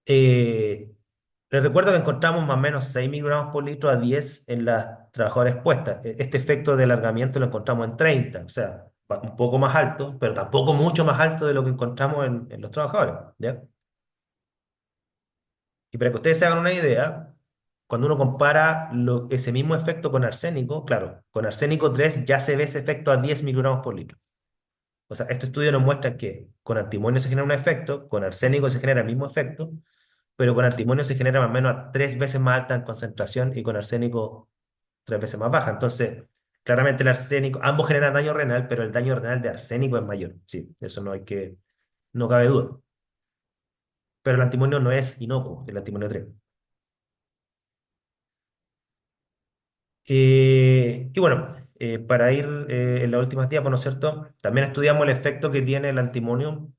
Speaker 1: Eh, Les recuerdo que encontramos más o menos 6 microgramos por litro a 10 en las trabajadoras expuestas. Este efecto de alargamiento lo encontramos en 30, o sea, un poco más alto, pero tampoco mucho más alto de lo que encontramos en los trabajadores, ¿ya? Y para que ustedes se hagan una idea, cuando uno compara ese mismo efecto con arsénico, claro, con arsénico 3 ya se ve ese efecto a 10 microgramos por litro. O sea, estos estudios nos muestran que con antimonio se genera un efecto, con arsénico se genera el mismo efecto, pero con antimonio se genera más o menos a 3 veces más alta en concentración y con arsénico 3 veces más baja. Entonces, claramente el arsénico, ambos generan daño renal, pero el daño renal de arsénico es mayor. Sí, eso no cabe duda. Pero el antimonio no es inocuo, el antimonio 3. Y bueno, para ir en las últimas días, ¿no es cierto? También estudiamos el efecto que tiene el antimonio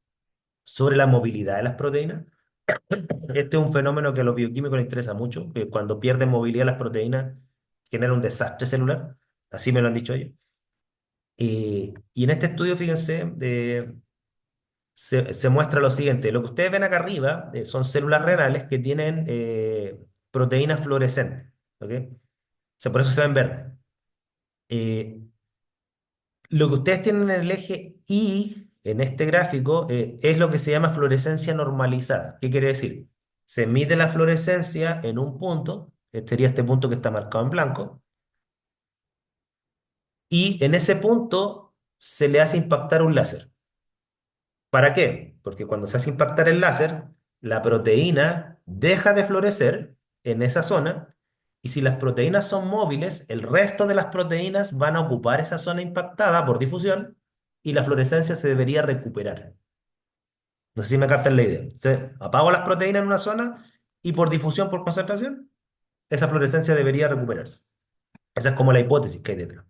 Speaker 1: sobre la movilidad de las proteínas. Este es un fenómeno que a los bioquímicos les interesa mucho, que cuando pierden movilidad las proteínas genera un desastre celular, así me lo han dicho ellos. Y en este estudio, fíjense, se muestra lo siguiente, lo que ustedes ven acá arriba son células renales que tienen proteínas fluorescentes, ¿ok? O sea, por eso se ven verdes. Eh, lo que ustedes tienen en el eje Y, en este gráfico, es lo que se llama fluorescencia normalizada. ¿Qué quiere decir? Se mide la fluorescencia en un punto, este sería este punto que está marcado en blanco, y en ese punto se le hace impactar un láser. ¿Para qué? Porque cuando se hace impactar el láser, la proteína deja de florecer en esa zona, y si las proteínas son móviles, el resto de las proteínas van a ocupar esa zona impactada por difusión y la fluorescencia se debería recuperar. No sé si me captan la idea. Apago las proteínas en una zona y por difusión, por concentración, esa fluorescencia debería recuperarse. Esa es como la hipótesis que hay detrás.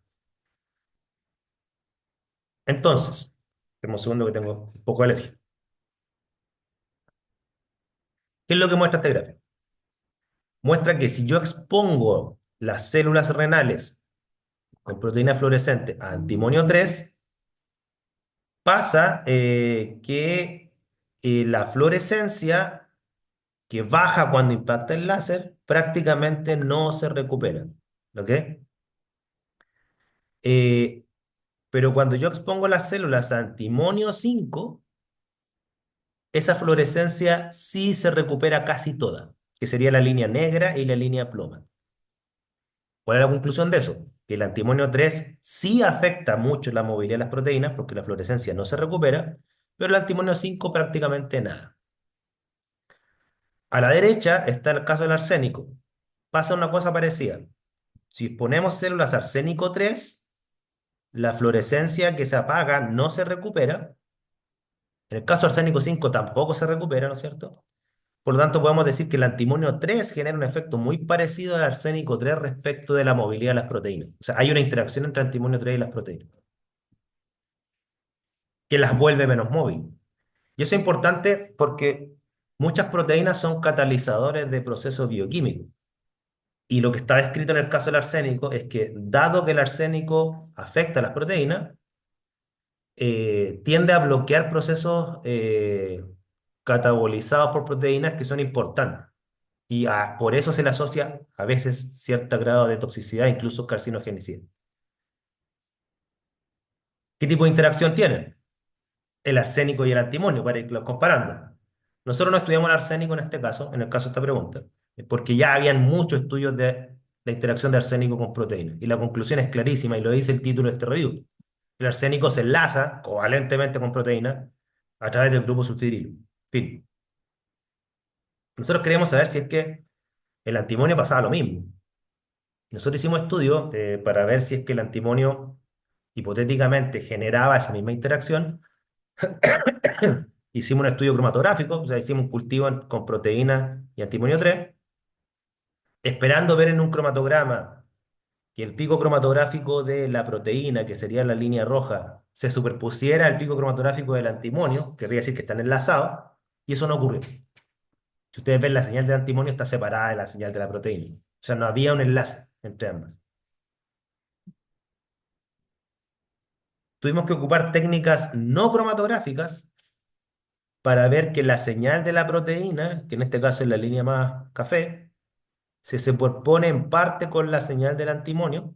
Speaker 1: Entonces, tengo un segundo que tengo un poco de alergia. ¿Qué es lo que muestra este gráfico? Muestra que si yo expongo las células renales con proteína fluorescente a antimonio 3, pasa que la fluorescencia que baja cuando impacta el láser prácticamente no se recupera. ¿Ok? Eh, pero cuando yo expongo las células a antimonio 5, esa fluorescencia sí se recupera casi toda, que sería la línea negra y la línea ploma. ¿Cuál es la conclusión de eso? que el antimonio 3 sí afecta mucho la movilidad de las proteínas porque la fluorescencia no se recupera, pero el antimonio 5 prácticamente nada. A la derecha está el caso del arsénico. Pasa una cosa parecida. Si ponemos células arsénico 3, la fluorescencia que se apaga no se recupera. En el caso arsénico 5 tampoco se recupera, ¿no es cierto? Por lo tanto, podemos decir que el antimonio 3 genera un efecto muy parecido al arsénico 3 respecto de la movilidad de las proteínas. O sea, hay una interacción entre antimonio 3 y las proteínas, que las vuelve menos móviles. Y eso es importante porque muchas proteínas son catalizadores de procesos bioquímicos. Y lo que está descrito en el caso del arsénico es que, dado que el arsénico afecta a las proteínas, tiende a bloquear procesos catabolizados por proteínas que son importantes. Y por eso se le asocia a veces cierto grado de toxicidad, incluso carcinogenicidad. ¿Qué tipo de interacción tienen? El arsénico y el antimonio, para irlos comparando. Nosotros no estudiamos el arsénico en este caso, en el caso de esta pregunta, porque ya habían muchos estudios de la interacción de arsénico con proteínas. Y la conclusión es clarísima, y lo dice el título de este review. El arsénico se enlaza covalentemente con proteínas a través del grupo sulfidrilo. Fin. Nosotros queríamos saber si es que el antimonio pasaba lo mismo. Nosotros hicimos estudios para ver si es que el antimonio hipotéticamente generaba esa misma interacción. Hicimos un estudio cromatográfico, o sea, hicimos un cultivo con proteína y antimonio 3, esperando ver en un cromatograma que el pico cromatográfico de la proteína, que sería la línea roja, se superpusiera al pico cromatográfico del antimonio, querría decir que están enlazados, y eso no ocurrió. Si ustedes ven, la señal del antimonio está separada de la señal de la proteína. O sea, no había un enlace entre ambas. Tuvimos que ocupar técnicas no cromatográficas para ver que la señal de la proteína, que en este caso es la línea más café, se superpone en parte con la señal del antimonio.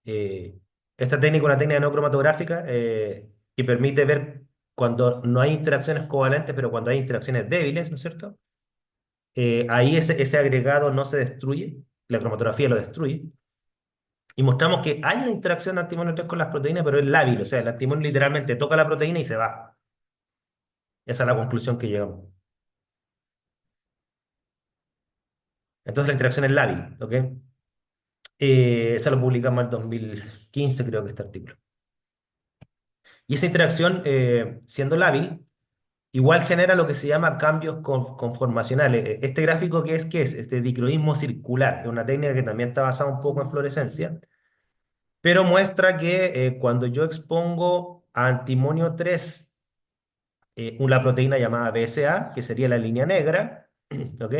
Speaker 1: Eh, Esta técnica es una técnica no cromatográfica que permite ver cuando no hay interacciones covalentes, pero cuando hay interacciones débiles, ¿no es cierto? Ahí ese agregado no se destruye, la cromatografía lo destruye. Y mostramos que hay una interacción de antimonio 3 con las proteínas, pero es lábil, o sea, el antimonio literalmente toca la proteína y se va. Esa es la conclusión que llegamos. Entonces la interacción es lábil, ¿ok? Eso lo publicamos en el 2015, creo que este artículo. Y esa interacción, siendo lábil, igual genera lo que se llama cambios conformacionales. Este gráfico, ¿qué es? Este dicroísmo circular. Es una técnica que también está basada un poco en fluorescencia, pero muestra que cuando yo expongo a antimonio 3 una proteína llamada BSA, que sería la línea negra, ¿ok?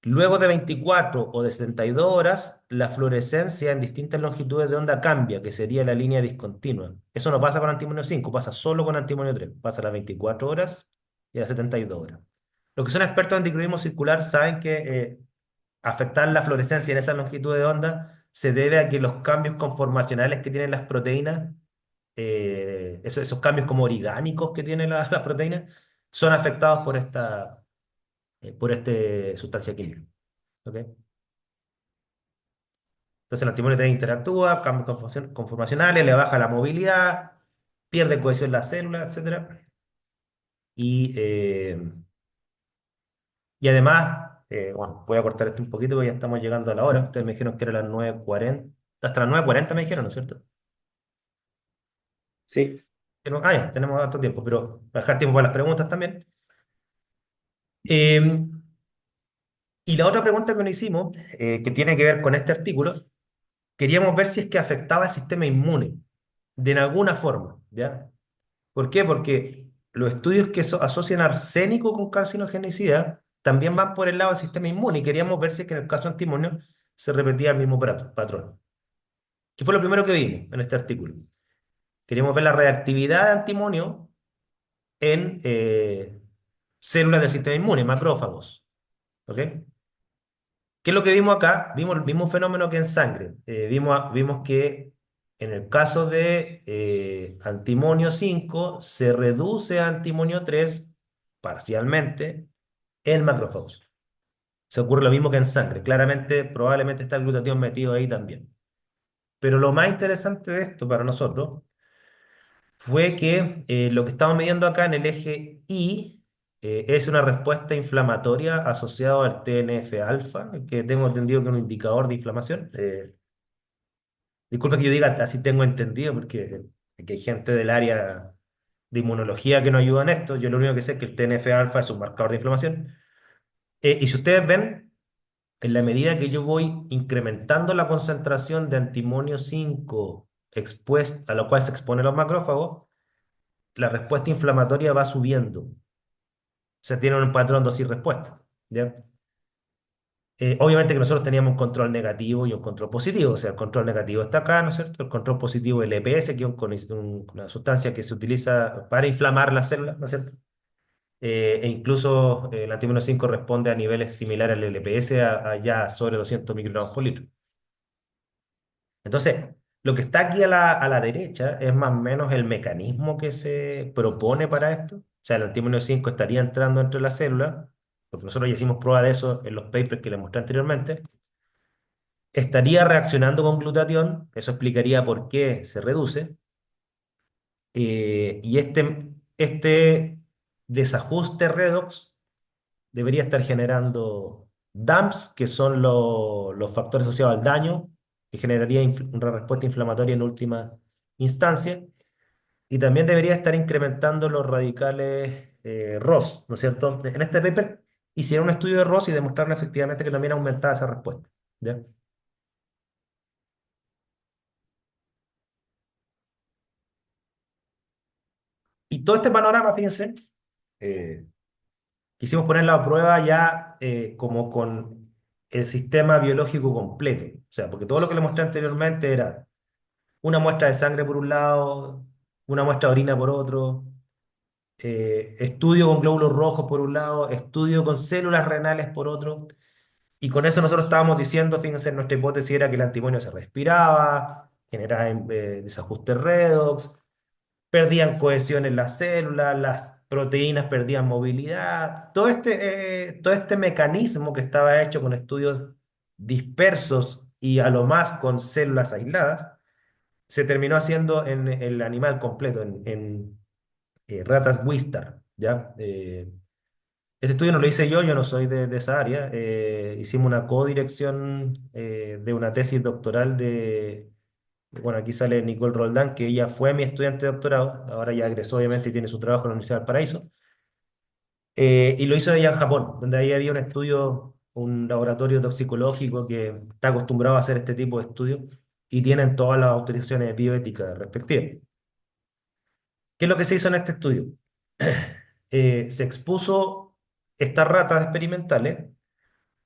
Speaker 1: Luego de 24 o de 72 horas, la fluorescencia en distintas longitudes de onda cambia, que sería la línea discontinua. Eso no pasa con antimonio 5, pasa solo con antimonio 3. Pasa a las 24 horas y a las 72 horas. Los que son expertos en dicroismo circular saben que afectar la fluorescencia en esa longitud de onda se debe a que los cambios conformacionales que tienen las proteínas, esos cambios como orgánicos que tienen las proteínas, son afectados por esta sustancia química. ¿Ok? Entonces el antimonio 3 interactúa, cambios conformacionales, le baja la movilidad, pierde cohesión en la célula, etcétera. Y, eh, y además, bueno, voy a cortar esto un poquito porque ya estamos llegando a la hora. Ustedes me dijeron que era las 9:40, hasta las 9:40 me dijeron, ¿no es cierto?
Speaker 2: Sí,
Speaker 1: Ya, tenemos harto tiempo, pero voy a dejar tiempo para las preguntas también. Eh, y la otra pregunta que nos hicimos, que tiene que ver con este artículo, queríamos ver si es que afectaba el sistema inmune de alguna forma, ¿ya? ¿Por qué? Porque los estudios que asocian arsénico con carcinogenicidad también van por el lado del sistema inmune y queríamos ver si es que en el caso antimonio se repetía el mismo patrón. ¿Qué fue lo primero que vimos en este artículo? Queríamos ver la reactividad de antimonio en células del sistema inmune, macrófagos. ¿Ok? ¿Qué es lo que vimos acá? Vimos el mismo fenómeno que en sangre. Vimos que en el caso de antimonio 5 se reduce a antimonio 3 parcialmente en macrófagos. Se ocurre lo mismo que en sangre. Claramente, probablemente está el glutatión metido ahí también. Pero lo más interesante de esto para nosotros fue que lo que estamos midiendo acá en el eje Y es una respuesta inflamatoria asociada al TNF-alfa, que tengo entendido que es un indicador de inflamación. Disculpa que yo diga así tengo entendido, porque aquí hay gente del área de inmunología que nos ayuda en esto. Yo lo único que sé es que el TNF-alfa es un marcador de inflamación. Y si ustedes ven, en la medida que yo voy incrementando la concentración de antimonio 5 a lo cual se exponen los macrófagos, la respuesta inflamatoria va subiendo. O sea, tiene un patrón dosis-respuesta. ¿Ya? Obviamente que nosotros teníamos un control negativo y un control positivo. O sea, el control negativo está acá, ¿no es cierto? El control positivo es el EPS, que es una sustancia que se utiliza para inflamar las células, ¿no es cierto? E incluso el antímono 5 responde a niveles similares al LPS, a ya sobre 200 microgramos por litro. Entonces, lo que está aquí a la derecha es más o menos el mecanismo que se propone para esto. O sea, el antímono 5 estaría entrando entre las células, porque nosotros ya hicimos prueba de eso en los papers que les mostré anteriormente. Estaría reaccionando con glutatión, eso explicaría por qué se reduce. Y este desajuste redox debería estar generando DAMPs, que son los factores asociados al daño, que generaría una respuesta inflamatoria en última instancia, y también debería estar incrementando los radicales ROS, ¿no es cierto? En este paper hicieron un estudio de ROS y demostraron efectivamente que también aumentaba esa respuesta, ¿ya? Y todo este panorama, fíjense, eh, quisimos ponerlo a prueba ya como con el sistema biológico completo, o sea, porque todo lo que le mostré anteriormente era una muestra de sangre por un lado, una muestra de orina por otro, estudio con glóbulos rojos por un lado, estudio con células renales por otro, y con eso nosotros estábamos diciendo, fíjense, nuestra hipótesis era que el antimonio se respiraba, generaba desajustes redox, perdían cohesión en las células, las proteínas perdían movilidad, todo este mecanismo que estaba hecho con estudios dispersos y a lo más con células aisladas se terminó haciendo en el animal completo, en ratas Wistar, ¿ya? Este estudio no lo hice yo no soy de esa área. Hicimos una codirección de una tesis doctoral bueno, aquí sale Nicole Roldán, que ella fue mi estudiante de doctorado, ahora ya egresó obviamente y tiene su trabajo en la Universidad del Paraíso, y lo hizo allá en Japón, donde ahí había un estudio, un laboratorio toxicológico que está acostumbrado a hacer este tipo de estudios y tienen todas las autorizaciones bioéticas respectivas. ¿Qué es lo que se hizo en este estudio? Se expuso estas ratas experimentales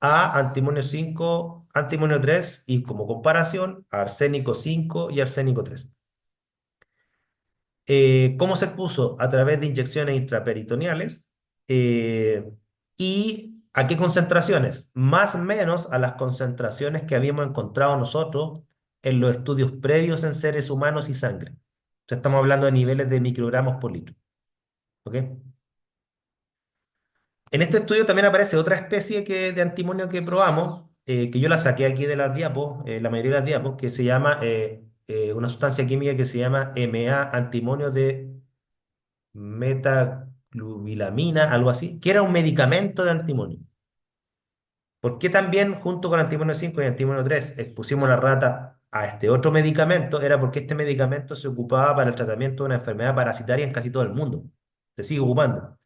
Speaker 1: a antimonio 5, antimonio 3 y como comparación a arsénico 5 y arsénico 3. ¿Cómo se expuso? A través de inyecciones intraperitoneales. ¿Y a qué concentraciones? Más o menos a las concentraciones que habíamos encontrado nosotros en los estudios previos en seres humanos y sangre. O sea, estamos hablando de niveles de microgramos por litro. ¿Ok? En este estudio también aparece otra especie de antimonio que probamos, que yo la saqué aquí de las diapos, la mayoría de las diapos, que se llama una sustancia química que se llama MA, antimonio de metaglubilamina, algo así, que era un medicamento de antimonio. ¿Por qué también junto con antimonio 5 y antimonio 3 expusimos la rata a este otro medicamento? Era porque este medicamento se ocupaba para el tratamiento de una enfermedad parasitaria en casi todo el mundo. Se sigue ocupando.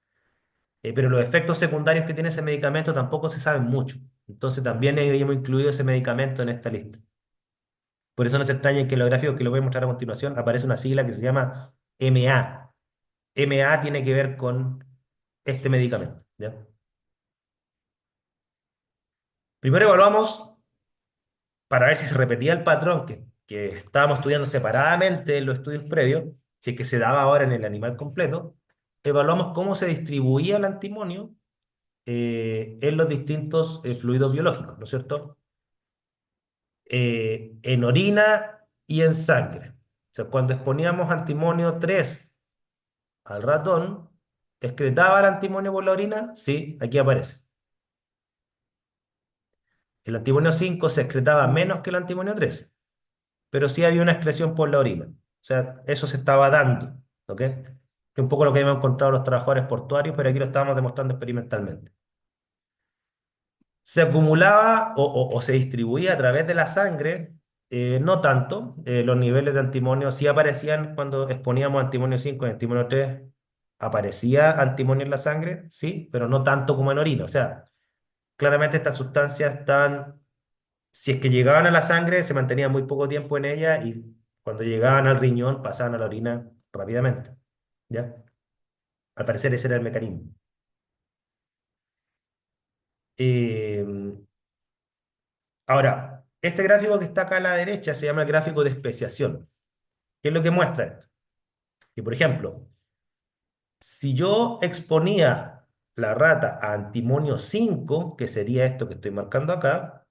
Speaker 1: Pero los efectos secundarios que tiene ese medicamento tampoco se saben mucho. Entonces también habíamos incluido ese medicamento en esta lista. Por eso no se extraña que en los gráficos que les voy a mostrar a continuación aparece una sigla que se llama MA. MA tiene que ver con este medicamento. ¿Ya? Primero evaluamos para ver si se repetía el patrón que estábamos estudiando separadamente en los estudios previos, si es que se daba ahora en el animal completo. Evaluamos cómo se distribuía el antimonio en los distintos fluidos biológicos, ¿no es cierto? En orina y en sangre. O sea, cuando exponíamos antimonio 3 al ratón, ¿excretaba el antimonio por la orina? Sí, aquí aparece. El antimonio 5 se excretaba menos que el antimonio 3, pero sí había una excreción por la orina. O sea, eso se estaba dando, ¿ok? Que es un poco lo que hemos encontrado los trabajadores portuarios, pero aquí lo estábamos demostrando experimentalmente. Se acumulaba o se distribuía a través de la sangre, no tanto. Los niveles de antimonio sí aparecían cuando exponíamos antimonio 5 y antimonio 3. Aparecía antimonio en la sangre, sí, pero no tanto como en orina. O sea, claramente estas sustancias están, si es que llegaban a la sangre, se mantenían muy poco tiempo en ella y cuando llegaban al riñón pasaban a la orina rápidamente. ¿Ya? Al parecer ese era el mecanismo. Eh, Ahora, este gráfico que está acá a la derecha se llama el gráfico de especiación. ¿Qué es lo que muestra esto? Que, por ejemplo, si yo exponía la rata a antimonio 5, que sería esto que estoy marcando acá,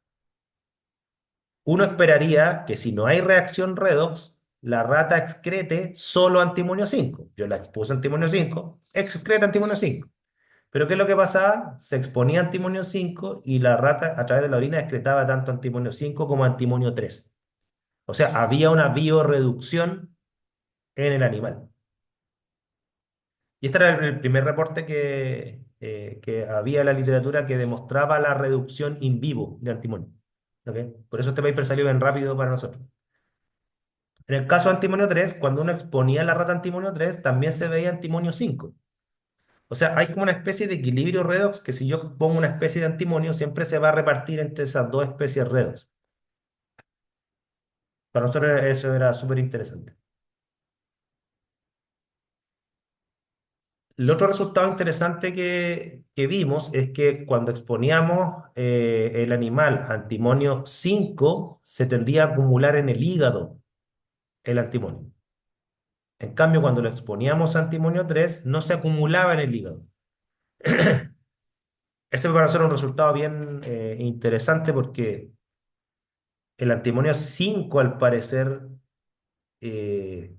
Speaker 1: uno esperaría que si no hay reacción redox, la rata excrete solo antimonio 5. Yo la expuse a antimonio 5, excreta antimonio 5. Pero ¿qué es lo que pasaba? Se exponía a antimonio 5 y la rata a través de la orina excretaba tanto antimonio 5 como antimonio 3. O sea, había una biorreducción en el animal. Y este era el primer reporte que había en la literatura que demostraba la reducción in vivo de antimonio. ¿Ok? Por eso este paper salió bien rápido para nosotros. En el caso de antimonio 3, cuando uno exponía la rata a antimonio 3, también se veía antimonio 5. O sea, hay como una especie de equilibrio redox que si yo pongo una especie de antimonio, siempre se va a repartir entre esas dos especies redox. Para nosotros eso era súper interesante. El otro resultado interesante que vimos es que cuando exponíamos el animal a antimonio 5 se tendía a acumular en el hígado el antimonio. En cambio, cuando lo exponíamos a antimonio 3 no se acumulaba en el hígado. Ese para nosotros es un resultado bien interesante porque el antimonio 5 al parecer, eh,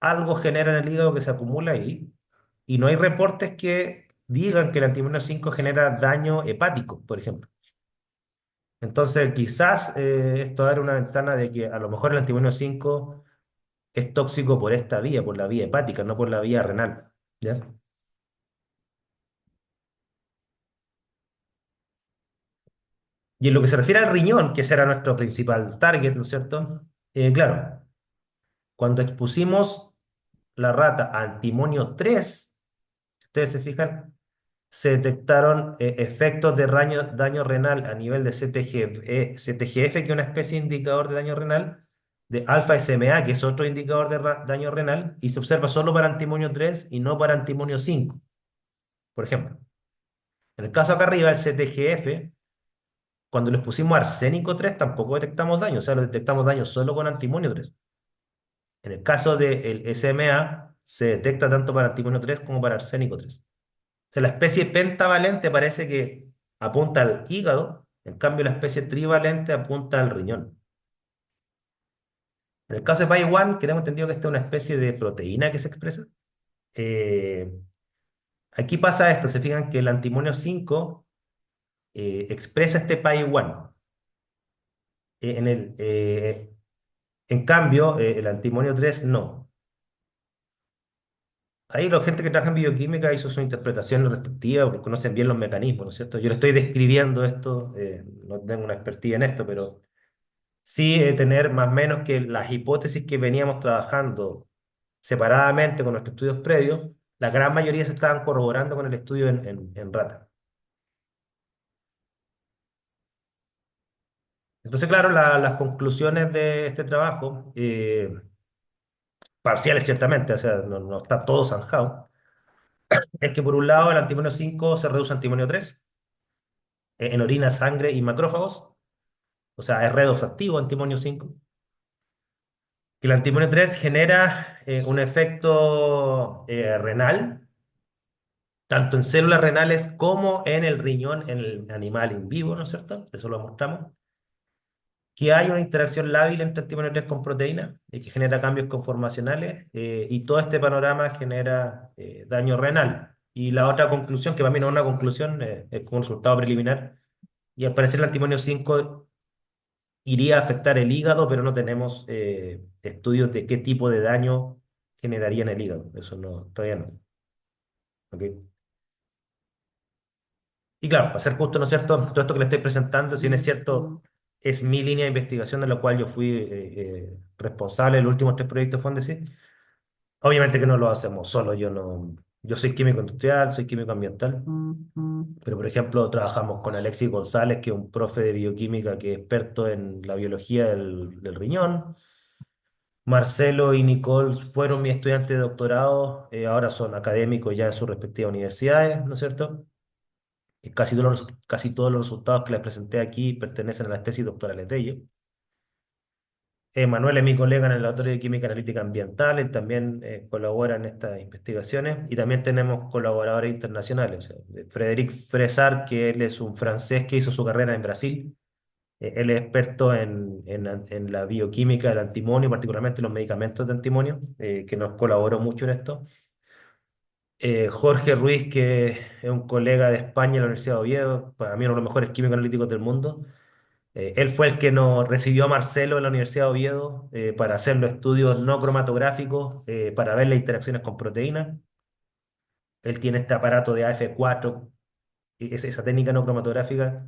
Speaker 1: algo genera en el hígado que se acumula ahí, y no hay reportes que digan que el antimonio 5 genera daño hepático, por ejemplo. Entonces, quizás esto abre una ventana de que a lo mejor el antimonio 5 es tóxico por esta vía, por la vía hepática, no por la vía renal. ¿Ya? Y en lo que se refiere al riñón, que ese era nuestro principal target, ¿no es cierto? Claro, cuando expusimos la rata a antimonio 3, si ustedes se fijan, se detectaron efectos de daño renal a nivel de CTGF, que es una especie de indicador de daño renal, de alfa SMA, que es otro indicador de daño renal, y se observa solo para antimonio 3 y no para antimonio 5, por ejemplo. En el caso acá arriba, el CTGF, cuando les pusimos arsénico 3 tampoco detectamos daño, o sea, lo detectamos daño solo con antimonio 3. En el caso del SMA, se detecta tanto para antimonio 3 como para arsénico 3. O sea, la especie pentavalente parece que apunta al hígado, en cambio la especie trivalente apunta al riñón. En el caso de PAI-1, que tengo entendido que esta es una especie de proteína que se expresa. eh, Aquí pasa esto, se fijan que el antimonio 5 expresa este PAI-1. En cambio, el antimonio 3 no. Ahí la gente que trabaja en bioquímica hizo su interpretación respectiva, porque conocen bien los mecanismos, ¿no es cierto? Yo le estoy describiendo esto, no tengo una expertise en esto, pero sí tener más o menos que las hipótesis que veníamos trabajando separadamente con nuestros estudios previos, la gran mayoría se estaban corroborando con el estudio en rata. Entonces, claro, las conclusiones de este trabajo, parciales ciertamente, o sea, no está todo zanjado, es que por un lado el antimonio 5 se reduce a antimonio 3 en orina, sangre y macrófagos, o sea, es redox activo antimonio 5. Que el antimonio 3 genera un efecto renal tanto en células renales como en el riñón, en el animal in vivo, ¿no es cierto? Eso lo mostramos. Que hay una interacción lábil entre antimonio 3 con proteína y que genera cambios conformacionales y todo este panorama genera daño renal. Y la otra conclusión, que para mí no es una conclusión, es como un resultado preliminar, y al parecer el antimonio 5 iría a afectar el hígado, pero no tenemos estudios de qué tipo de daño generaría en el hígado. Eso no, todavía no. ¿Ok? Y claro, para ser justo, ¿no es cierto? Todo esto que le estoy presentando, si bien es cierto, es mi línea de investigación de la cual yo fui responsable de los últimos tres proyectos Fondesit. Obviamente que no lo hacemos solo, yo no, yo soy químico industrial, soy químico ambiental, pero por ejemplo trabajamos con Alexis González, que es un profe de bioquímica que es experto en la biología del riñón. Marcelo y Nicole fueron mis estudiantes de doctorado, ahora son académicos ya en sus respectivas universidades, ¿no es cierto? Y casi todos los resultados que les presenté aquí pertenecen a las tesis doctorales de ellos. Manuel es mi colega en el Laboratorio de Química Analítica Ambiental, él también colabora en estas investigaciones y también tenemos colaboradores internacionales. O sea, Frédéric Fresard, que él es un francés que hizo su carrera en Brasil, él es experto en la bioquímica del antimonio, particularmente los medicamentos de antimonio, que nos colaboró mucho en esto. Jorge Ruiz, que es un colega de España en la Universidad de Oviedo, para mí uno de los mejores químicos analíticos del mundo. Él fue el que nos recibió a Marcelo en la Universidad de Oviedo para hacer los estudios no cromatográficos para ver las interacciones con proteínas. Él tiene este aparato de AF4, esa técnica no cromatográfica,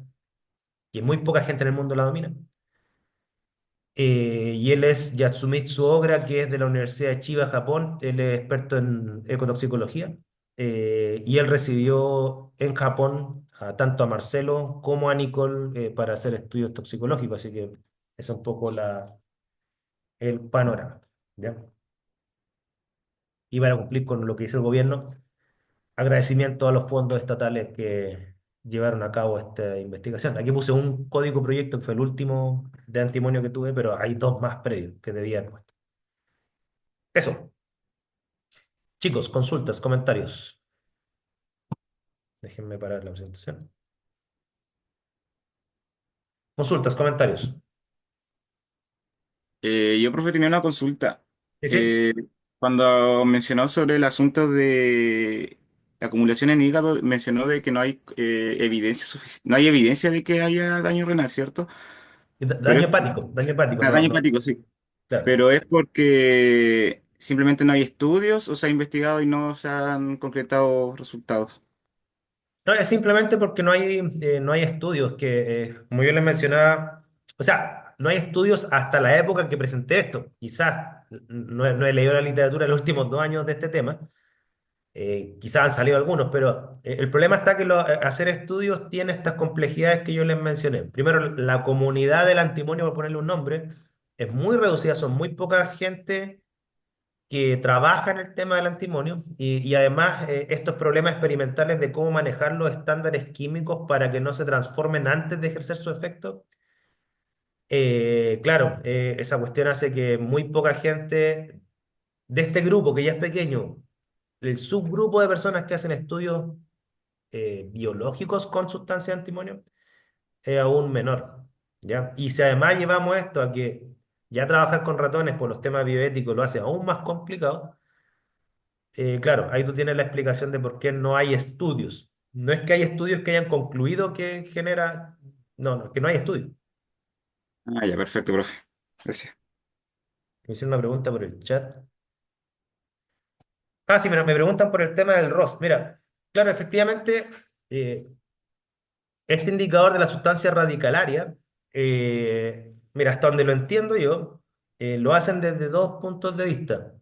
Speaker 1: que muy poca gente en el mundo la domina. Y él es Yatsumitsu Ogra, que es de la Universidad de Chiba, Japón. Él es experto en ecotoxicología. Y él recibió en Japón tanto a Marcelo como a Nicole para hacer estudios toxicológicos. Así que esa es un poco el panorama. ¿Ya? Y para cumplir con lo que dice el gobierno, agradecimiento a los fondos estatales que llevaron a cabo esta investigación. Aquí puse un código proyecto que fue el último de antimonio que tuve, pero hay dos más previos que debía haber puesto. Eso. Chicos, consultas, comentarios. Déjenme parar la presentación. Consultas, comentarios.
Speaker 2: Yo, profe, tenía una consulta.
Speaker 1: Sí, sí.
Speaker 2: Eh, Cuando mencionó sobre el asunto de acumulación en hígado, mencionó de que no hay evidencia no hay evidencia de que haya daño renal, ¿cierto? Pero es
Speaker 1: Daño hepático, no,
Speaker 2: daño
Speaker 1: no,
Speaker 2: hepático, sí.
Speaker 1: claro.
Speaker 2: Pero es porque simplemente no hay estudios o se ha investigado y no se han concretado resultados.
Speaker 1: No, es simplemente porque no hay estudios que, como yo les mencionaba, o sea, no hay estudios hasta la época en que presenté esto. Quizás no he leído la literatura en los últimos 2 años de este tema. Quizás han salido algunos, pero el problema está que hacer estudios tiene estas complejidades que yo les mencioné. Primero, la comunidad del antimonio, por ponerle un nombre, es muy reducida, son muy poca gente que trabaja en el tema del antimonio y además estos problemas experimentales de cómo manejar los estándares químicos para que no se transformen antes de ejercer su efecto. Claro, esa cuestión hace que muy poca gente de este grupo, que ya es pequeño, el subgrupo de personas que hacen estudios biológicos con sustancias de antimonio es aún menor, ¿ya? Y si además llevamos esto a que ya trabajar con ratones por los temas bioéticos lo hace aún más complicado, claro, ahí tú tienes la explicación de por qué no hay estudios. No es que hay estudios que hayan concluido que genera, no, no, es que no hay estudios.
Speaker 2: Ah, ya, perfecto, profe. Gracias.
Speaker 1: Me hicieron una pregunta por el chat. Ah, sí, me preguntan por el tema del ROS. Mira, claro, efectivamente, eh, este indicador de la sustancia radicalaria, mira, hasta donde lo entiendo yo, lo hacen desde dos puntos de vista.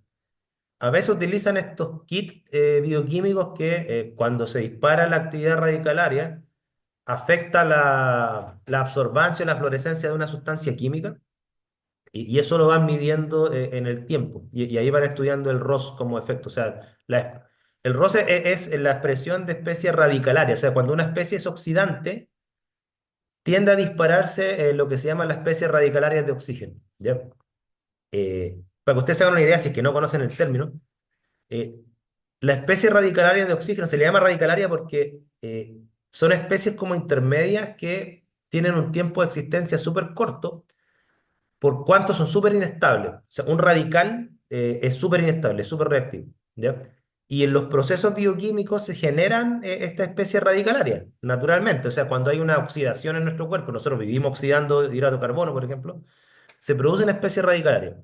Speaker 1: A veces utilizan estos kits bioquímicos que cuando se dispara la actividad radicalaria, afecta la absorbancia o la fluorescencia de una sustancia química y eso lo van midiendo en el tiempo y ahí van estudiando el ROS como efecto. O sea, el ROS es la expresión de especie radicalaria, o sea, cuando una especie es oxidante, tiende a dispararse lo que se llama la especie radicalaria de oxígeno. ¿Ya? Para que ustedes se hagan una idea, si es que no conocen el término, eh, la especie radicalaria de oxígeno se le llama radicalaria porque son especies como intermedias que tienen un tiempo de existencia súper corto, por cuanto son súper inestables. O sea, un radical es súper inestable, es súper reactivo. ¿Ya? Y en los procesos bioquímicos se generan esta especie radicalaria, naturalmente. O sea, cuando hay una oxidación en nuestro cuerpo, nosotros vivimos oxidando hidrato de carbono, por ejemplo, se produce una especie radical.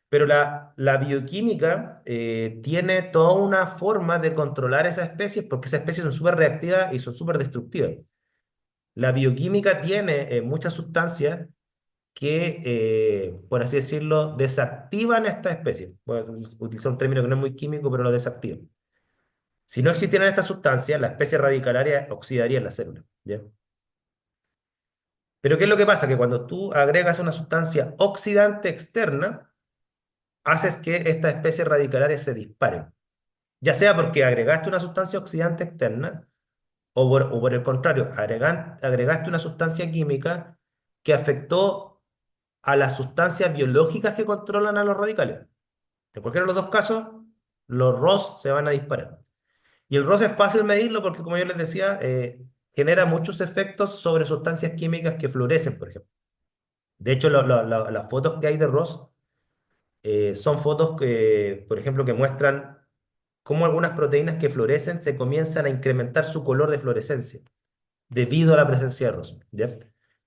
Speaker 1: Pero la bioquímica tiene toda una forma de controlar esas especies porque esas especies son súper reactivas y son súper destructivas. La bioquímica tiene muchas sustancias que, por así decirlo, desactivan esta especie. Voy a utilizar un término que no es muy químico, pero lo desactivan. Si no existieran estas sustancias, la especie radicalaria oxidaría en la célula. ¿Ya? Pero ¿qué es lo que pasa? Que cuando tú agregas una sustancia oxidante externa, haces que esta especie radicalaria se dispare. Ya sea porque agregaste una sustancia oxidante externa o por el contrario, agregaste una sustancia química que afectó a las sustancias biológicas que controlan a los radicales. En cualquiera de los dos casos, los ROS se van a disparar. Y el ROS es fácil medirlo porque, como yo les decía, genera muchos efectos sobre sustancias químicas que fluorescen, por ejemplo. De hecho, las fotos que hay de ROS son fotos que, por ejemplo, que muestran cómo algunas proteínas que fluorescen se comienzan a incrementar su color de fluorescencia debido a la presencia de ROS. ¿Ya?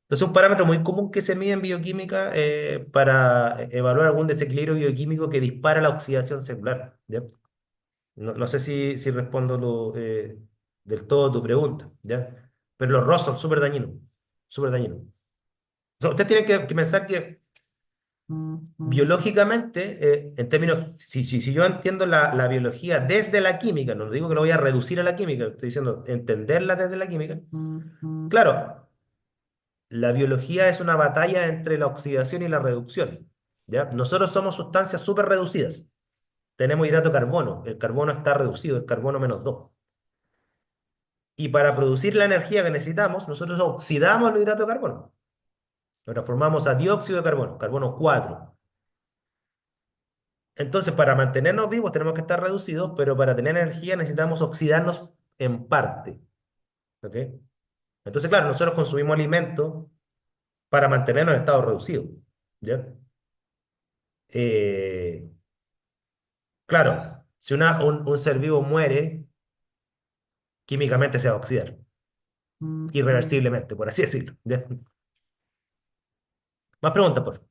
Speaker 1: Entonces, un parámetro muy común que se mide en bioquímica para evaluar algún desequilibrio bioquímico que dispara la oxidación celular. ¿Ya? No sé si respondo del todo tu pregunta. ¿Ya? Pero los ROS son súper dañinos. Súper dañinos. No, usted tiene que pensar que biológicamente, en términos, si yo entiendo la biología desde la química, no digo que lo voy a reducir a la química, estoy diciendo entenderla desde la química, claro, la biología es una batalla entre la oxidación y la reducción, ¿ya? Nosotros somos sustancias súper reducidas, tenemos hidrato de carbono, el carbono está reducido, es carbono -2. Y para producir la energía que necesitamos, nosotros oxidamos el hidrato de carbono, lo transformamos a dióxido de carbono, carbono 4. Entonces, para mantenernos vivos tenemos que estar reducidos, pero para tener energía necesitamos oxidarnos en parte. ¿Ok? Entonces, claro, nosotros consumimos alimentos para mantenernos en estado reducido. ¿Ya? Eh, claro, si un ser vivo muere, químicamente se va a oxidar, irreversiblemente, por así decirlo. ¿Ya? Más preguntas, por favor.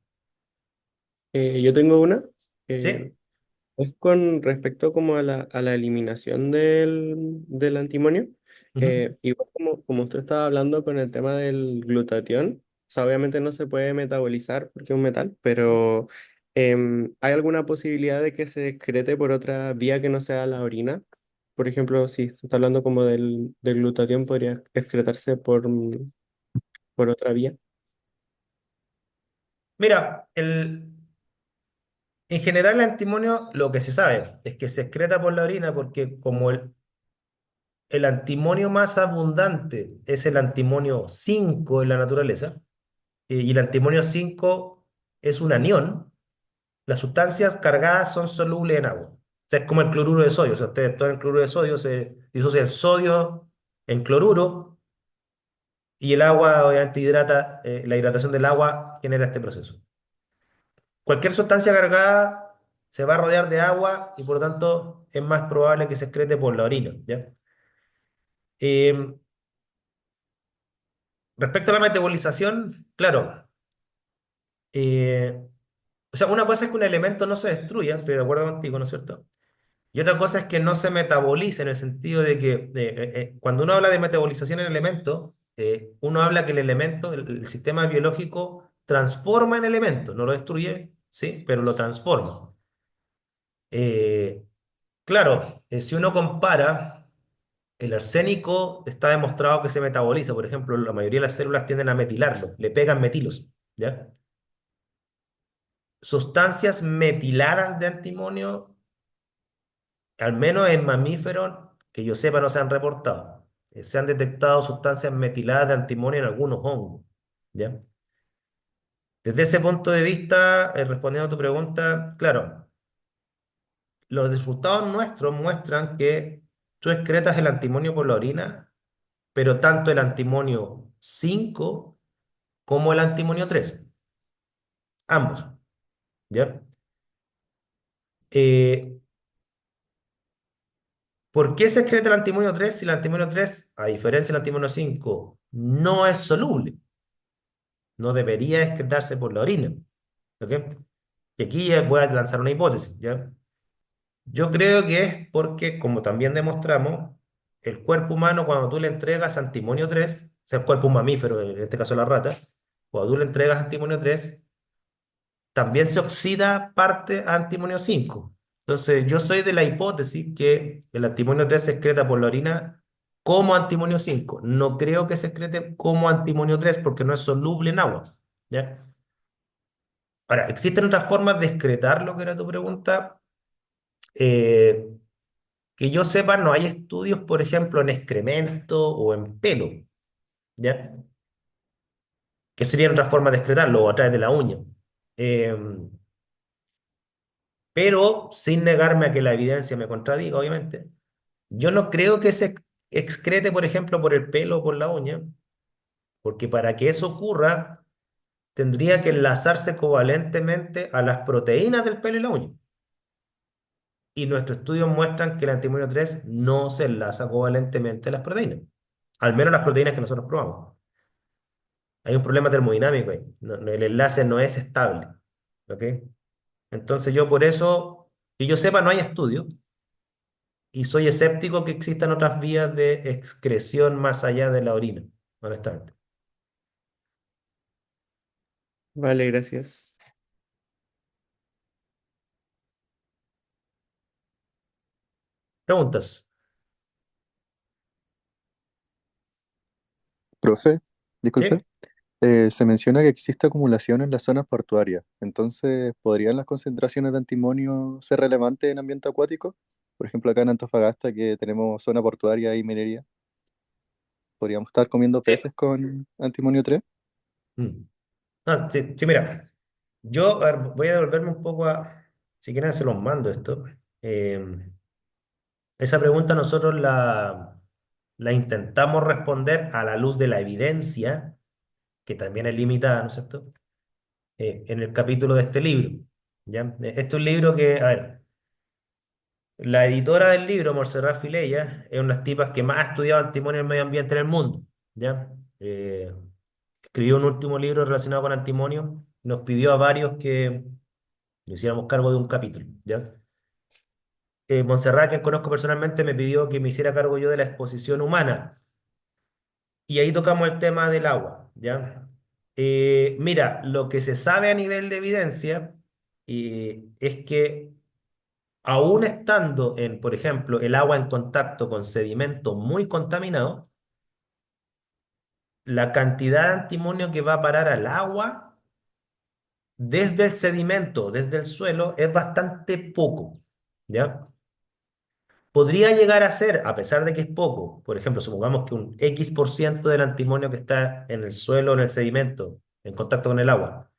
Speaker 3: Yo tengo una.
Speaker 1: ¿Sí?
Speaker 3: Es con respecto como a la eliminación del antimonio.
Speaker 1: Ujú.
Speaker 3: Igual como usted estaba hablando con el tema del glutatión, o sea, obviamente no se puede metabolizar porque es un metal, pero ¿hay alguna posibilidad de que se excrete por otra vía que no sea la orina? Por ejemplo, si se está hablando como del glutatión, podría excretarse por otra vía.
Speaker 1: Mira, en general el antimonio, lo que se sabe es que se excreta por la orina porque como el antimonio más abundante es el antimonio 5 en la naturaleza, y el antimonio 5 es un anión, las sustancias cargadas son solubles en agua. O sea, es como el cloruro de sodio. O sea, ustedes todo el cloruro de sodio se disocia el sodio en cloruro y el agua obviamente hidrata, la hidratación del agua genera este proceso. Cualquier sustancia cargada se va a rodear de agua y por lo tanto es más probable que se excrete por la orina, ¿ya? Eh, Respecto a la metabolización, claro, o sea, una cosa es que un elemento no se destruya, estoy de acuerdo contigo, ¿no es cierto? Y otra cosa es que no se metabolice en el sentido de que cuando uno habla de metabolización en elementos, uno habla que el elemento, el sistema biológico transforma en elemento, no lo destruye, ¿sí? Pero lo transforma. Eh, claro, si uno compara, el arsénico está demostrado que se metaboliza, por ejemplo, la mayoría de las células tienden a metilarlo, le pegan metilos, ¿ya? Sustancias metiladas de antimonio, al menos en mamíferos, que yo sepa, no se han reportado. Se han detectado sustancias metiladas de antimonio en algunos hongos, ¿ya? Desde ese punto de vista, respondiendo a tu pregunta, claro, los resultados nuestros muestran que tú excretas el antimonio por la orina, pero tanto el antimonio 5 como el antimonio 3, ambos, ¿ya? Eh, ¿Por qué se excreta el antimonio 3 si el antimonio 3, a diferencia del antimonio 5, no es soluble? No debería excretarse por la orina. ¿Ok? Y aquí ya voy a lanzar una hipótesis, ¿ya? Yo creo que es porque, como también demostramos, el cuerpo humano, cuando tú le entregas antimonio 3, o sea, el cuerpo un mamífero, en este caso la rata, cuando tú le entregas antimonio 3, también se oxida parte a antimonio 5. Entonces, yo soy de la hipótesis que el antimonio 3 se excreta por la orina como antimonio 5. No creo que se excrete como antimonio 3 porque no es soluble en agua, ¿ya? Ahora, ¿existen otras formas de excretar lo que era tu pregunta? Eh, que yo sepa, no hay estudios, por ejemplo, en excremento o en pelo, ¿ya? Que serían otras formas de excretarlo o a través de la uña. Eh, pero sin negarme a que la evidencia me contradiga, obviamente, yo no creo que se excrete, por ejemplo, por el pelo o por la uña, porque para que eso ocurra, tendría que enlazarse covalentemente a las proteínas del pelo y la uña. Y nuestros estudios muestran que el antimonio 3 no se enlaza covalentemente a las proteínas, al menos las proteínas que nosotros probamos. Hay un problema termodinámico ahí. El enlace no es estable. ¿Ok? Entonces yo por eso, que yo sepa, no hay estudio y soy escéptico que existan otras vías de excreción más allá de la orina, honestamente.
Speaker 3: Vale, gracias.
Speaker 1: Preguntas.
Speaker 4: Profe, disculpe,
Speaker 1: ¿Sí?
Speaker 4: se menciona que existe acumulación en las zonas portuarias. Entonces, ¿podrían las concentraciones de antimonio ser relevantes en ambiente acuático? Por ejemplo, acá en Antofagasta, que tenemos zona portuaria y minería, ¿podríamos estar comiendo
Speaker 1: Sí.
Speaker 4: peces con antimonio 3?
Speaker 1: Mm. Ah, sí, sí, mira. Yo a ver, voy a devolverme un poco a, si quieren se los mando esto. Esa pregunta nosotros la intentamos responder a la luz de la evidencia, que también es limitada, ¿no es cierto? En el capítulo de este libro. ¿Ya? Este es un libro que, a ver, la editora del libro, Montserrat Filella, es una de las tipas que más ha estudiado antimonio y el medio ambiente en el mundo. ¿Ya? Escribió un último libro relacionado con antimonio. Nos pidió a varios que le hiciéramos cargo de un capítulo. ¿Ya? Montserrat, que conozco personalmente, me pidió que me hiciera cargo yo de la exposición humana. Y ahí tocamos el tema del agua. ¿Ya? Mira, lo que se sabe a nivel de evidencia es que aún estando en, por ejemplo, el agua en contacto con sedimento muy contaminado, la cantidad de antimonio que va a parar al agua desde el sedimento, desde el suelo, es bastante poco, ¿ya? Podría llegar a ser, a pesar de que es poco, por ejemplo, supongamos que un X% del antimonio que está en el suelo, en el sedimento, en contacto con el agua,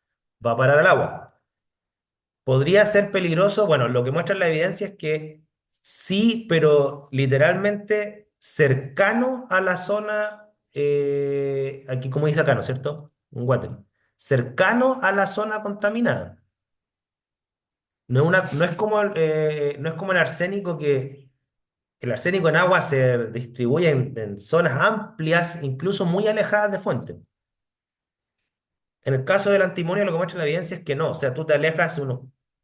Speaker 1: va a parar al agua. ¿Podría ser peligroso? Bueno, lo que muestra la evidencia es que sí, pero literalmente cercano a la zona, aquí como dice acá, ¿no es cierto? Un water. Cercano a la zona contaminada. No es como el arsénico que el arsénico en agua se distribuye en zonas amplias, incluso muy alejadas de fuentes. En el caso del antimonio, lo que muestra la evidencia es que no, o sea, tú te alejas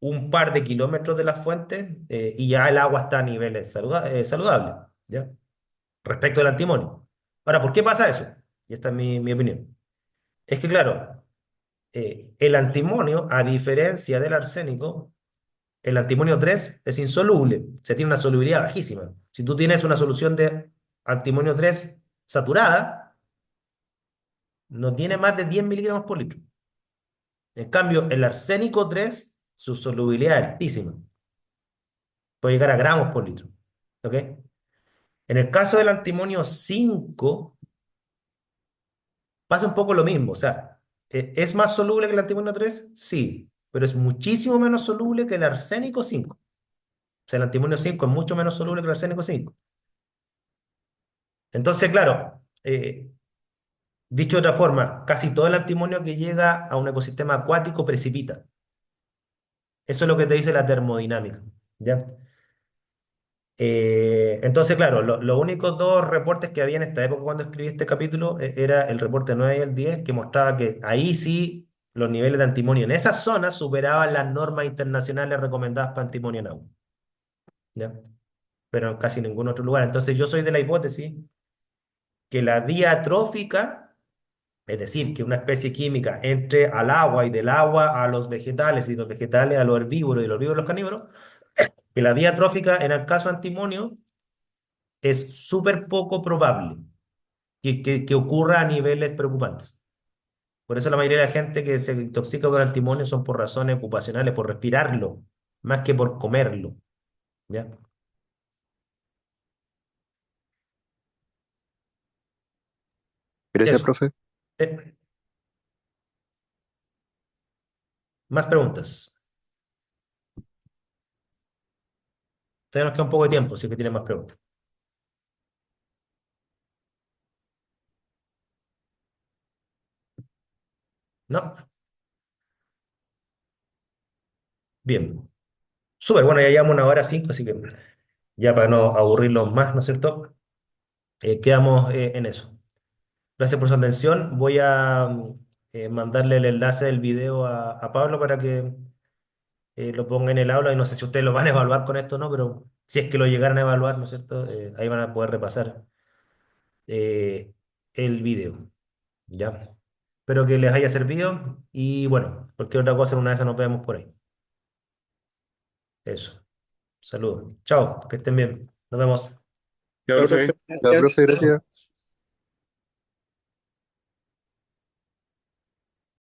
Speaker 1: un par de kilómetros de las fuentes y ya el agua está a niveles saludables, ¿ya? Respecto del antimonio. Ahora, ¿por qué pasa eso? Y esta es mi opinión. Es que, claro, el antimonio, a diferencia del arsénico, el antimonio 3 es insoluble, se tiene una solubilidad bajísima. Si tú tienes una solución de antimonio 3 saturada, no tiene más de 10 miligramos por litro. En cambio, el arsénico 3, su solubilidad es altísima. Puede llegar a gramos por litro. ¿Ok? En el caso del antimonio 5, pasa un poco lo mismo. O sea, ¿es más soluble que el antimonio 3? Sí, pero es muchísimo menos soluble que el arsénico 5. O sea, el antimonio 5 es mucho menos soluble que el arsénico 5. Entonces, claro, dicho de otra forma, casi todo el antimonio que llega a un ecosistema acuático precipita. Eso es lo que te dice la termodinámica. ¿Ya? Entonces, claro, los únicos dos reportes que había en esta época cuando escribí este capítulo era el reporte 9 y el 10, que mostraba que ahí sí los niveles de antimonio en esas zonas superaban las normas internacionales recomendadas para antimonio en agua, ¿ya? Pero en casi ningún otro lugar. Entonces, yo soy de la hipótesis que la vía trófica, es decir, que una especie química entre al agua y del agua a los vegetales y los vegetales a los herbívoros y los herbívoros a los carnívoros, que la vía trófica en el caso antimonio es súper poco probable que ocurra a niveles preocupantes. Por eso la mayoría de la gente que se intoxica con antimonio son por razones ocupacionales, por respirarlo, más que por comerlo. ¿Ya?
Speaker 4: Gracias,
Speaker 1: Eso.
Speaker 4: profe.
Speaker 1: Eh, Más preguntas. Todavía nos queda un poco de tiempo, si es que tienen más preguntas. ¿No? Bien. Súper, bueno, ya llevamos 1 hora 5, así que ya para no aburrirlos más, ¿no es cierto? Quedamos en eso. Gracias por su atención. Voy a mandarle el enlace del video a Pablo para que lo ponga en el aula y no sé si ustedes lo van a evaluar con esto o no, pero si es que lo llegaran a evaluar, ¿no es cierto? Ahí van a poder repasar eh, el video, ¿ya? Espero que les haya servido y bueno, cualquier otra cosa en una de esas nos vemos por ahí. Eso. Saludos. Chao, que estén bien. Nos vemos.
Speaker 2: Ya,
Speaker 3: Chao, profe,
Speaker 2: profe.
Speaker 4: Ya,
Speaker 3: gracias.
Speaker 4: profe, gracias.